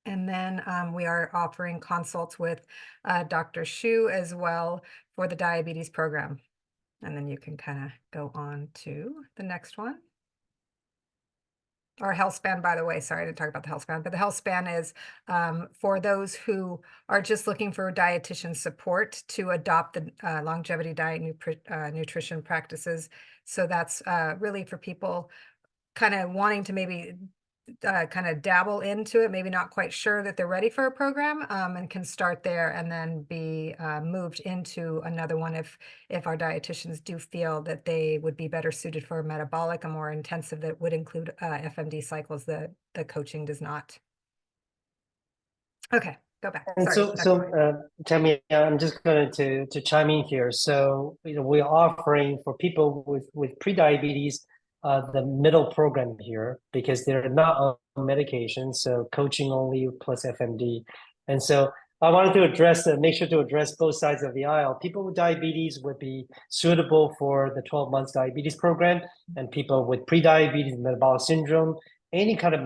And then we are offering consults with Dr. Shu as well for the diabetes program. And then you can kind of go on to the next one. Our health span, by the way, sorry to talk about the health span, but the health span is for those who are just looking for dietitian support to adopt the longevity diet nutrition practices. So that's really for people kind of wanting to maybe kind of dabble into it, maybe not quite sure that they're ready for a program, and can start there and then be moved into another one if our dietitians do feel that they would be better suited for a metabolic, a more intensive that would include FMD cycles that the coaching does not. Okay, go back. And Sorry. Tammy, I'm just going to chime in here. So, we're offering for people with pre-diabetes the middle program here because they're not on medication, so coaching only plus FMD. And so I wanted to make sure to address both sides of the aisle. People with diabetes would be suitable for the 12 months diabetes program, and people with pre-diabetes, metabolic syndrome, any kind of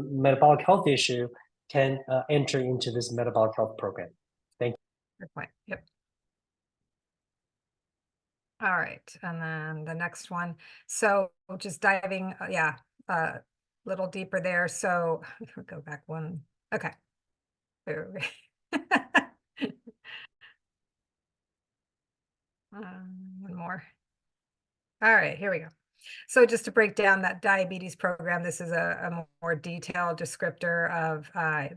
metabolic health issue can enter into this metabolic health program. Thank you. Good point. Yep. All right, and then the next one. So just diving, a little deeper there. So go back one. Okay. One more. All right, here we go. So just to break down that diabetes program, this is a more detailed descriptor of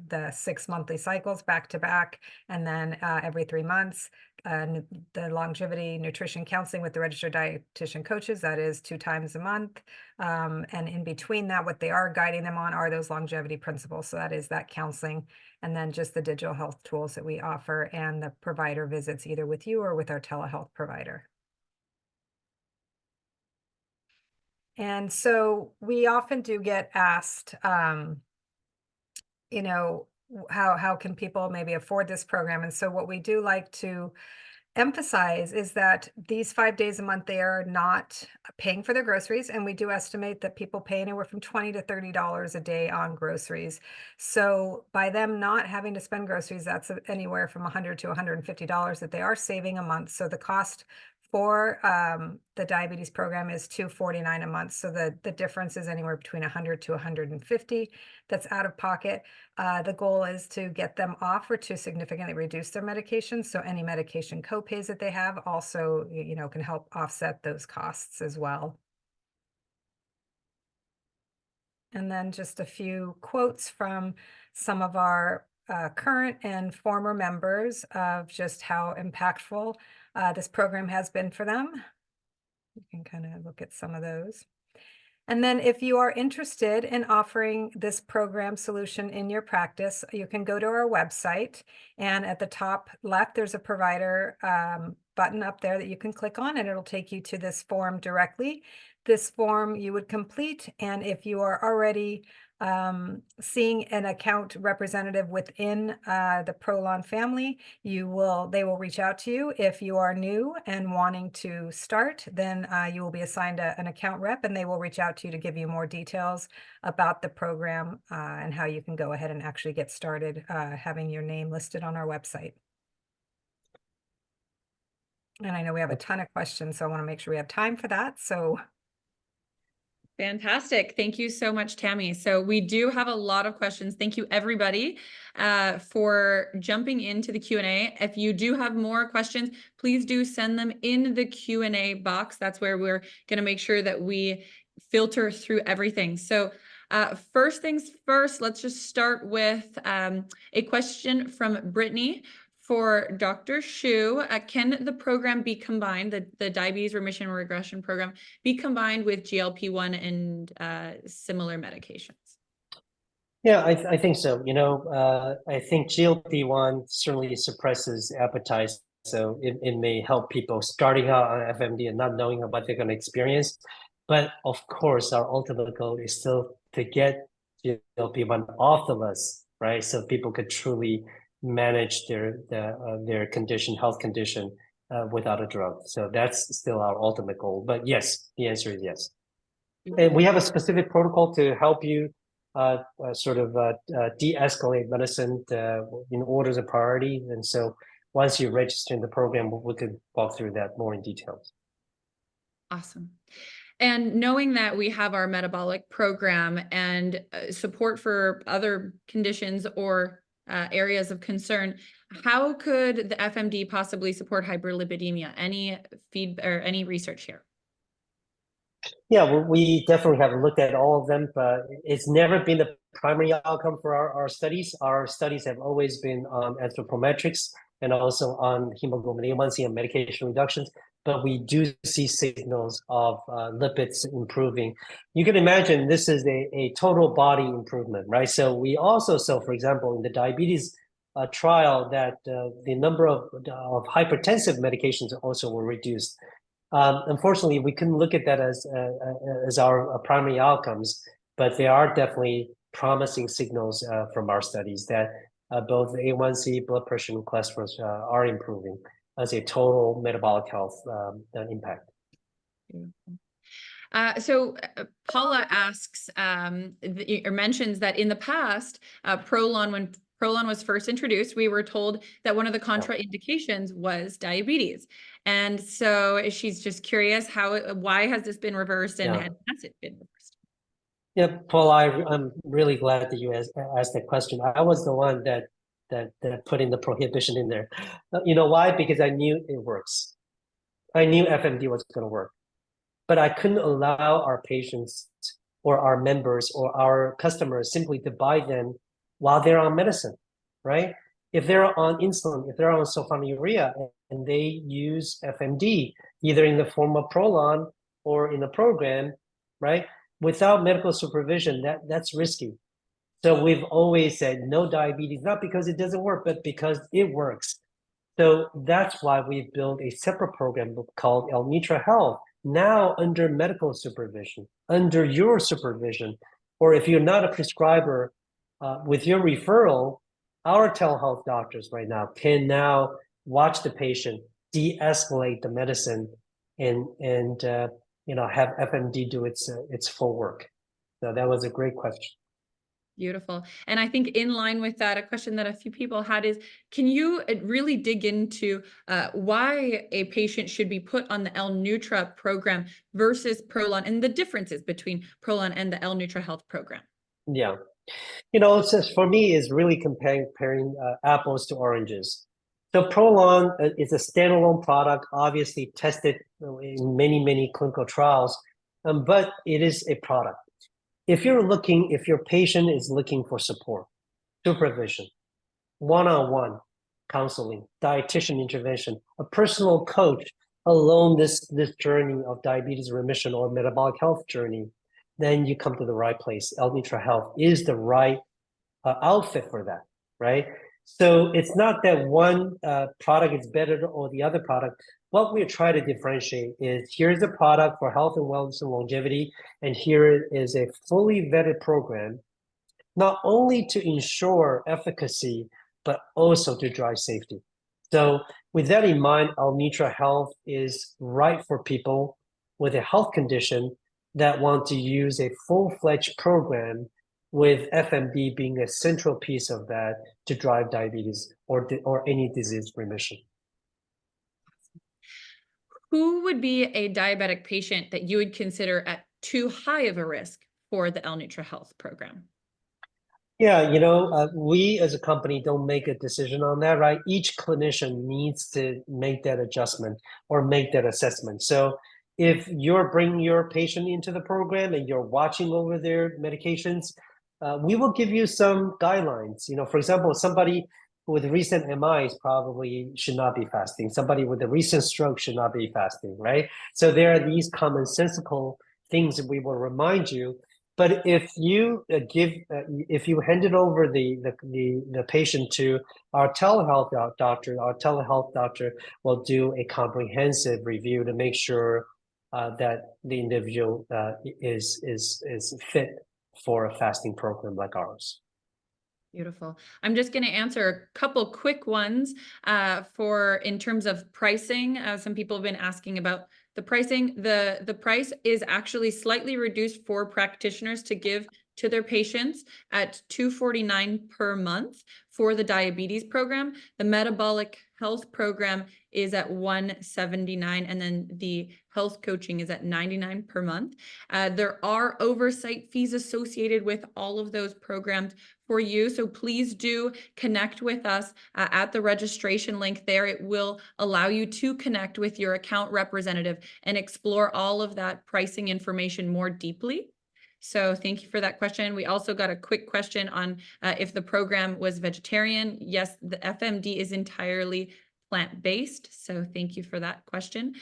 the 6 monthly cycles back to back, and then every 3 months, the longevity nutrition counseling with the registered dietitian coaches, that is 2 times a month. And in between that, what they are guiding them on are those longevity principles. So that is that counseling, and then just the digital health tools that we offer and the provider visits either with you or with our telehealth provider. And so we often do get asked, how can people maybe afford this program? And so what we do like to emphasize is that these 5 days a month, they are not paying for their groceries. And we do estimate that people pay anywhere from $20 to $30 a day on groceries. So by them not having to spend groceries, that's anywhere from $100 to $150 that they are saving a month. So the cost for the diabetes program is $249 a month. So the difference is anywhere between $100 to $150 that's out of pocket. The goal is to get them off or to significantly reduce their medication. So any medication copays that they have also, can help offset those costs as well. And then just a few quotes from some of our current and former members of just how impactful this program has been for them. You can kind of look at some of those. And then if you are interested in offering this program solution in your practice, you can go to our website, and at the top left, there's a provider button up there that you can click on, and it'll take you to this form directly. this form you would complete, and if you are already seeing an account representative within the Prolon family, they will reach out to you. If you are new and wanting to start, then you will be assigned an account rep, and they will reach out to you to give you more details about the program and how you can go ahead and actually get started having your name listed on our website. And I know we have a ton of questions, so I want to make sure we have time for that. So fantastic. Thank you so much, Tammy. So we do have a lot of questions. Thank you, everybody, for jumping into the Q&A. If you do have more questions, please do send them in the Q&A box. That's where we're going to make sure that we filter through everything. So first things first, let's just start with a question from Brittany. For Dr. Shu, can the program be combined, the diabetes remission and regression program, be combined with GLP-1 and similar medications? Yeah, I think so. You know, I think GLP-1 certainly suppresses appetite, so it may help people starting out on FMD and not knowing what they're going to experience. But of course, our ultimate goal is still to get GLP-1 off the list, right? So people could truly manage their condition, health condition, without a drug. So that's still our ultimate goal. But yes, the answer is yes. And we have a specific protocol to help you de-escalate medicine in orders of priority. And so once you register in the program, we could walk through that more in detail. Awesome. And knowing that we have our metabolic program and support for other conditions or areas of concern, how could the FMD possibly support hyperlipidemia? Any feedback or any research here? Yeah, well, we definitely have looked at all of them, but it's never been the primary outcome for our studies. Our studies have always been on anthropometrics and also on hemoglobin A1C and medication reductions, but we do see signals of lipids improving. You can imagine this is a total body improvement, right? So we also saw, for example, in the diabetes trial that the number of hypertensive medications also were reduced. Unfortunately, we couldn't look at that as our primary outcomes, but there are definitely promising signals from our studies that both A1C, blood pressure, and cholesterol are improving as a total metabolic health impact. So Paula asks or mentions that in the past, when Prolon was first introduced, we were told that one of the contraindications was diabetes. And so she's just curious, why has this been reversed and has it been reversed? Yeah, Paul, I'm really glad that you asked that question. I was the one that put in the prohibition in there. You know why? Because I knew it works. I knew FMD was going to work, but I couldn't allow our patients or our members or our customers simply to buy them while they're on medicine, right? If they're on insulin, if they're on sulfonylurea, and they use FMD, either in the form of Prolon or in a program, right? Without medical supervision, that's risky. So we've always said no diabetes, not because it doesn't work, but because it works. So that's why we've built a separate program called Nutra Health, now under medical supervision, under your supervision, or if you're not a prescriber, with your referral, our telehealth doctors right now can now watch the patient, de-escalate the medicine, and have FMD do its full work. So that was a great question. Beautiful. And I think in line with that, a question that a few people had is, can you really dig into why a patient should be put on the Nutra program versus Prolon and the differences between Prolon and the Nutra Health program? Yeah. It's just, for me, is really comparing apples to oranges. So Prolon is a standalone product, obviously tested in many clinical trials, but it is a product. If your patient is looking for support, supervision, one-on-one counseling, dietitian intervention, a personal coach along this journey of diabetes remission or metabolic health journey, then you come to the right place. Nutra Health is the right outfit for that, right? So it's not that one product is better or the other product. what we're trying to differentiate is here's a product for health and wellness and longevity, and here is a fully vetted program, not only to ensure efficacy, but also to drive safety. So with that in mind, our Nutra Health is right for people with a health condition that want to use a full-fledged program with FMD being a central piece of that to drive diabetes or any disease remission. Who would be a diabetic patient that you would consider at too high of a risk for the Nutra Health program? Yeah, we as a company don't make a decision on that, right? Each clinician needs to make that adjustment or make that assessment. So if you're bringing your patient into the program and you're watching over their medications, we will give you some guidelines. For example, somebody with recent MIs probably should not be fasting. Somebody with a recent stroke should not be fasting, right? So there are these commonsensical things that we will remind you. But if you if you handed over the patient to our telehealth doctor will do a comprehensive review to make sure that the individual is fit for a fasting program like ours. Beautiful. I'm just going to answer a couple quick ones for in terms of pricing. Some people have been asking about the pricing. The price is actually slightly reduced for practitioners to give to their patients at $249 per month for the diabetes program. The metabolic health program is at $179, and then the health coaching is at $99 per month. There are oversight fees associated with all of those programs for you. So please do connect with us at the registration link there. It will allow you to connect with your account representative and explore all of that pricing information more deeply. So thank you for that question. We also got a quick question on if the program was vegetarian. Yes, the FMD is entirely plant-based. So thank you for that question.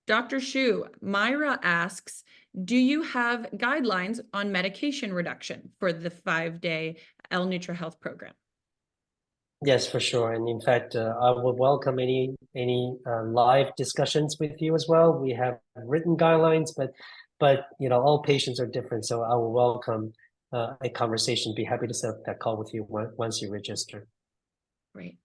Dr. Shu, Myra asks, do you have guidelines on medication reduction for the 5-day Nutra Health program? Yes, for sure. And in fact, I would welcome any live discussions with you as well. We have written guidelines, but all patients are different. So I will welcome a conversation. Be happy to set up that call with you once you register. Great.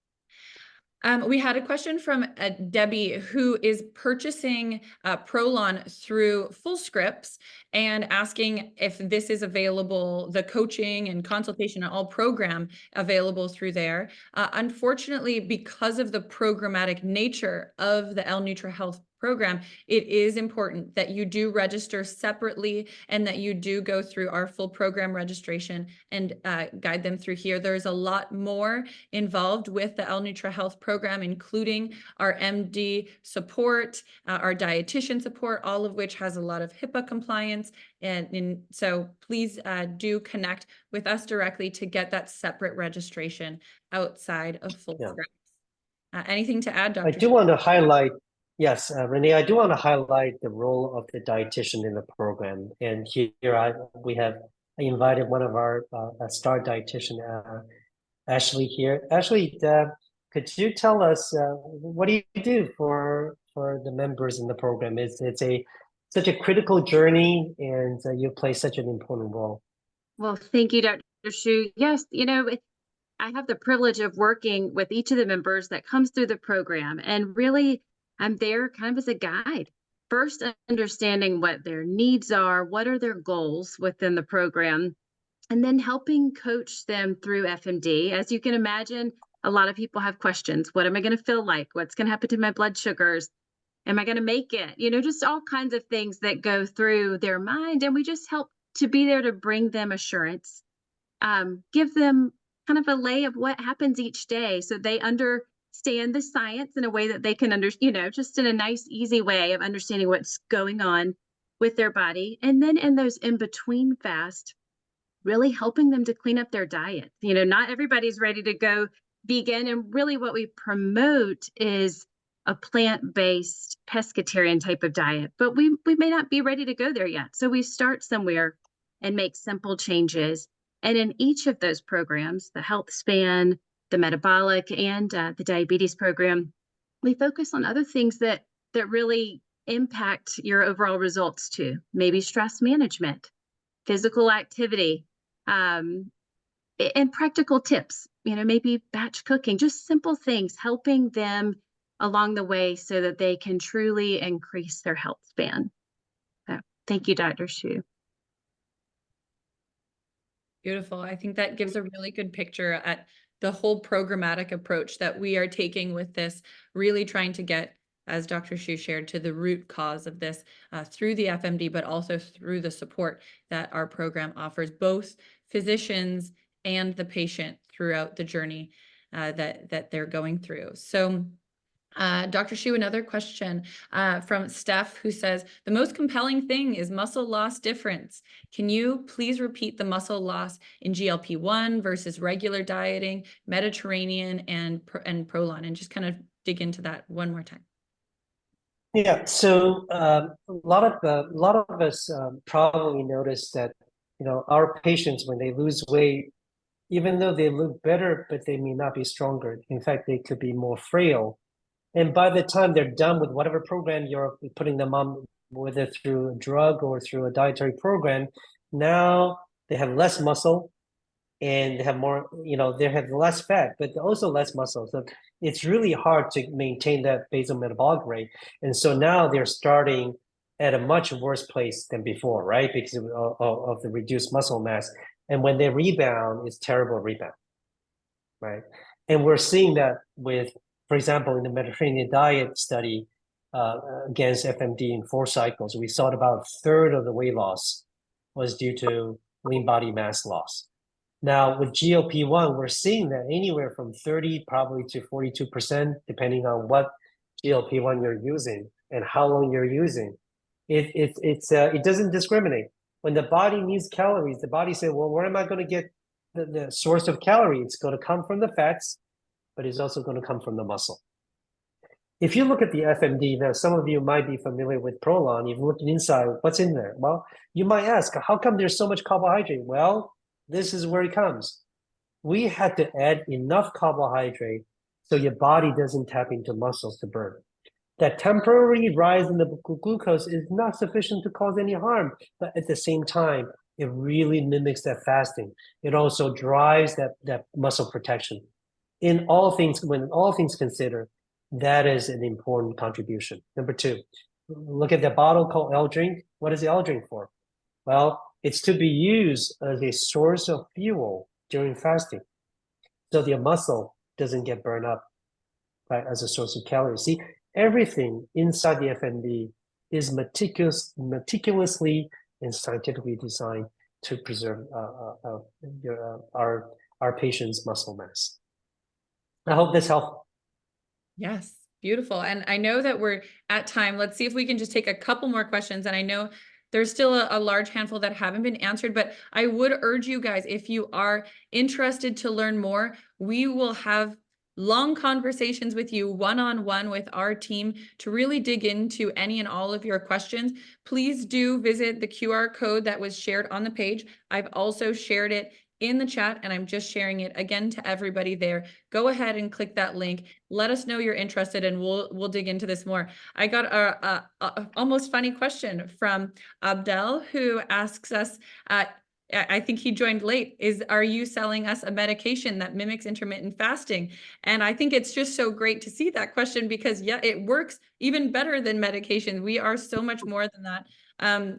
We had a question from Debbie, who is purchasing Prolon through FullScripts and asking if this is available, the coaching and consultation and all program available through there. Unfortunately, because of the programmatic nature of the Nutra Health program, it is important that you do register separately and that you do go through our full program registration and guide them through here. There's a lot more involved with the Nutra Health program, including our MD support, our dietitian support, all of which has a lot of HIPAA compliance. And so please do connect with us directly to get that separate registration outside of FullScripts. Anything to add, Dr. I do want to highlight, yes, Renee, I do want to highlight the role of the dietitian in the program. And here we have invited one of our star dietitian, Ashley here. Ashley, could you tell us what do you do for the members in the program? It's such a critical journey, and you play such an important role. Well, thank you, Dr. Shu. Yes, I have the privilege of working with each of the members that comes through the program, and really I'm there kind of as a guide. First, understanding what their needs are, what are their goals within the program, and then helping coach them through FMD. As you can imagine, a lot of people have questions. What am I going to feel like? What's going to happen to my blood sugars? Am I going to make it? Just all kinds of things that go through their mind. And we just help to be there to bring them assurance, give them kind of a lay of what happens each day so they understand the science in a way that they can understand, just in a nice, easy way of understanding what's going on with their body. And then in those in-between fasts, really helping them to clean up their diet. Not everybody's ready to go vegan. And really what we promote is a plant-based pescatarian type of diet, but we may not be ready to go there yet. So we start somewhere and make simple changes. And in each of those programs, the health span, the metabolic, and the diabetes program, we focus on other things that really impact your overall results too. Maybe stress management, physical activity, um, and practical tips, maybe batch cooking, just simple things, helping them along the way so that they can truly increase their health span. So, thank you, Dr. Shu. Beautiful. I think that gives a really good picture at the whole programmatic approach that we are taking with this, really trying to get, as Dr. Shu shared, to the root cause of this through the FMD, but also through the support that our program offers both physicians and the patient throughout the journey that they're going through. So Dr. Shu, another question from Steph, who says, the most compelling thing is muscle loss difference. Can you please repeat the muscle loss in GLP-1 versus regular dieting, Mediterranean and Prolon, and just kind of dig into that one more time? Yeah, so a lot of us probably notice that our patients, when they lose weight, even though they look better, but they may not be stronger. In fact, they could be more frail. And by the time they're done with whatever program you're putting them on, whether through a drug or through a dietary program, now they have less muscle and they have more, they have less fat, but also less muscle. So it's really hard to maintain that basal metabolic rate. And so now they're starting at a much worse place than before, right? Because of the reduced muscle mass. And when they rebound, it's terrible rebound, right? And we're seeing that with, for example, in the Mediterranean diet study against FMD in 4 cycles, we saw about a third of the weight loss was due to lean body mass loss. Now with GLP-1, we're seeing that anywhere from 30 probably to 42%, depending on what GLP-1 you're using and how long you're using. It doesn't discriminate. When the body needs calories, the body says, well, where am I going to get the source of calorie? It's going to come from the fats, but it's also going to come from the muscle. If you look at the FMD, now some of you might be familiar with Prolon. You've looked inside, what's in there? Well, you might ask, how come there's so much carbohydrate? Well, this is where it comes. We had to add enough carbohydrate so your body doesn't tap into muscles to burn. That temporary rise in the glucose is not sufficient to cause any harm, but at the same time, it really mimics that fasting. It also drives that muscle protection. When all things considered, that is an important contribution. Number 2, look at the bottle called L-Drink. What is the L-Drink for? Well, it's to be used as a source of fuel during fasting, so your muscle doesn't get burned up, right, as a source of calories. See, everything inside the FMD is meticulously and scientifically designed to preserve our patient's muscle mass. I hope this helped. Yes, beautiful. And I know that we're at time. Let's see if we can just take a couple more questions. And I know there's still a large handful that haven't been answered, but I would urge you guys, if you are interested to learn more, we will have long conversations with you one-on-one with our team to really dig into any and all of your questions. Please do visit the QR code that was shared on the page. I've also shared it in the chat, and I'm just sharing it again to everybody there. Go ahead and click that link. Let us know you're interested, and we'll dig into this more. I got a almost funny question from Abdel, who asks us, I think he joined late, are you selling us a medication that mimics intermittent fasting? And I think it's just so great to see that question, because yeah, it works even better than medication. We are so much more than that.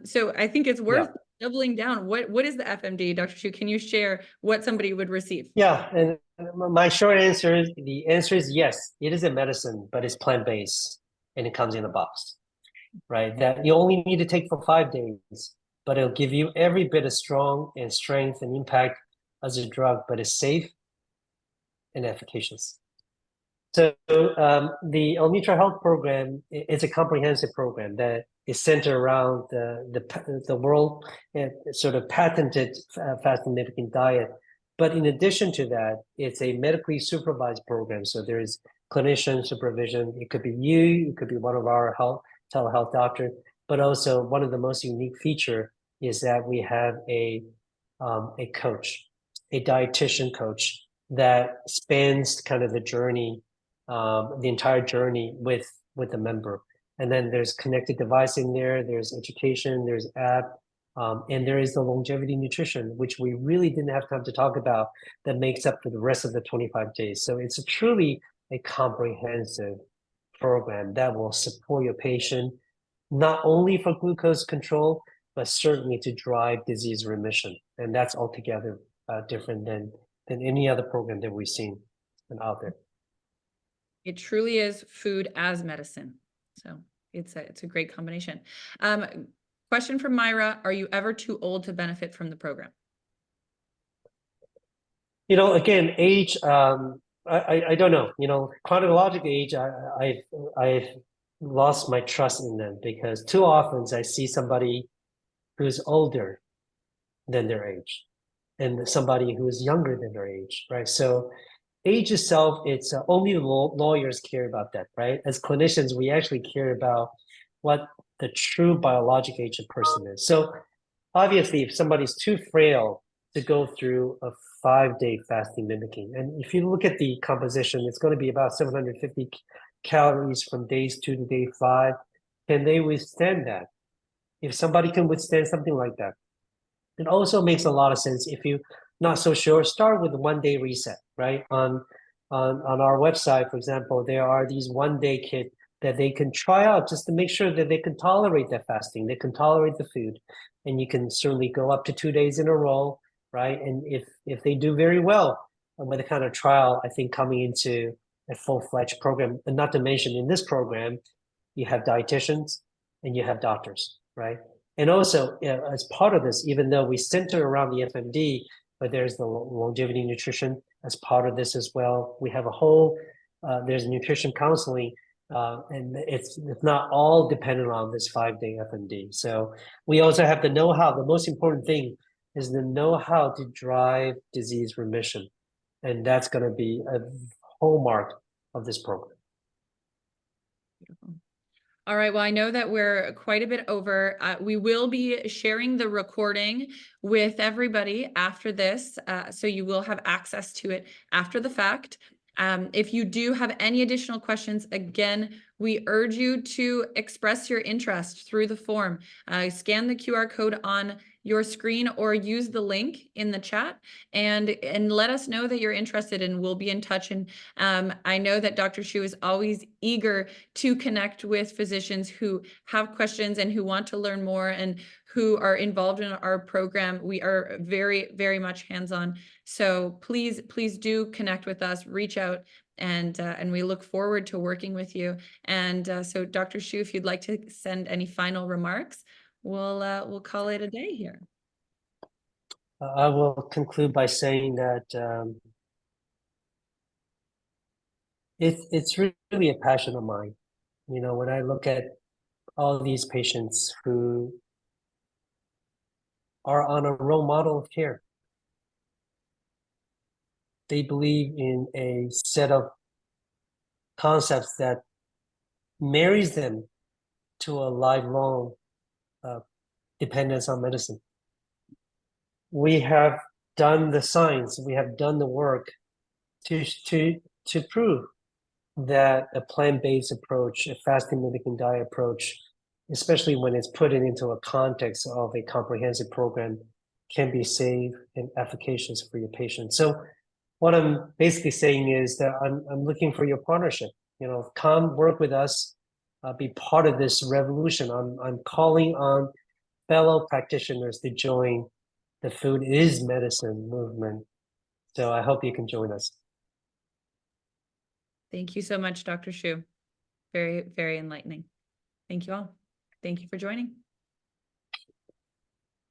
So I think it's worth doubling down. What is the FMD, Dr. Shu? Can you share what somebody would receive? Yeah, and my short answer is, the answer is yes, it is a medicine, but it's plant-based and it comes in a box, right? That you only need to take for 5 days, but it'll give you every bit of strength and impact as a drug, but it's safe and efficacious. So the Nutra Health program is a comprehensive program that is centered around the world sort of patented fasting mimicking diet. But in addition to that, it's a medically supervised program. So there is clinician supervision. It could be you, it could be one of our telehealth doctors, but also one of the most unique feature is that we have a coach, a dietitian coach that spans kind of the journey the entire journey with the member. And then there's connected device in there, there's education, there's app, and there is the longevity nutrition, which we really didn't have time to talk about, that makes up for the rest of the 25 days. So it's truly a comprehensive program that will support your patient, not only for glucose control, but certainly to drive disease remission. And that's altogether different than any other program that we've seen out there. It truly is food as medicine. So it's a great combination. Question from Myra, are you ever too old to benefit from the program? You know, again, age, I don't know, you know, chronological age, I've lost my trust in them, because too often I see somebody who's older than their age and somebody who is younger than their age, right? So age itself, it's only lawyers care about that, right? As clinicians, we actually care about what the true biologic age of person is. So obviously, if somebody's too frail to go through a 5-day fasting mimicking, and if you look at the composition, it's going to be about 750 calories from days 2 to day 5. Can they withstand that? If somebody can withstand something like that, it also makes a lot of sense. If you're not so sure, start with a 1-day reset, right? On our website, for example, there are these 1-day kit that they can try out just to make sure that they can tolerate that fasting, they can tolerate the food, and you can certainly go up to 2 days in a row, right? And if they do very well with the kind of trial, I think coming into a full-fledged program, and not to mention in this program, you have dietitians and you have doctors, right? And also, as part of this, even though we center around the FMD, but there's the longevity nutrition as part of this as well. We have a whole, there's nutrition counseling, and it's not all dependent on this 5-day FMD. So we also have the know-how. The most important thing is the know-how to drive disease remission. And that's going to be a hallmark of this program. Beautiful. All right, well, I know that we're quite a bit over. We will be sharing the recording with everybody after this, so you will have access to it after the fact. If you do have any additional questions, again, we urge you to express your interest through the form. Scan the QR code on your screen or use the link in the chat and let us know that you're interested, and we'll be in touch. And I know that Dr. Shu is always eager to connect with physicians who have questions and who want to learn more and who are involved in our program. We are very, very much hands-on. So please do connect with us, reach out, and we look forward to working with you. And so Dr. Shu, if you'd like to send any final remarks, we'll call it a day here. I will conclude by saying that it's really a passion of mine. You know, when I look at all these patients who are on a role model of care, they believe in a set of concepts that marries them to a lifelong dependence on medicine. We have done the science, we have done the work to prove that a plant-based approach, a fasting mimicking diet approach, especially when it's put into a context of a comprehensive program, can be safe and efficacious for your patients. So what I'm basically saying is that I'm looking for your partnership. You know, come work with us, be part of this revolution. I'm calling on fellow practitioners to join the Food is Medicine movement. So I hope you can join us. Thank you so much, Dr. Shu. Very, very enlightening. Thank you all. Thank you for joining.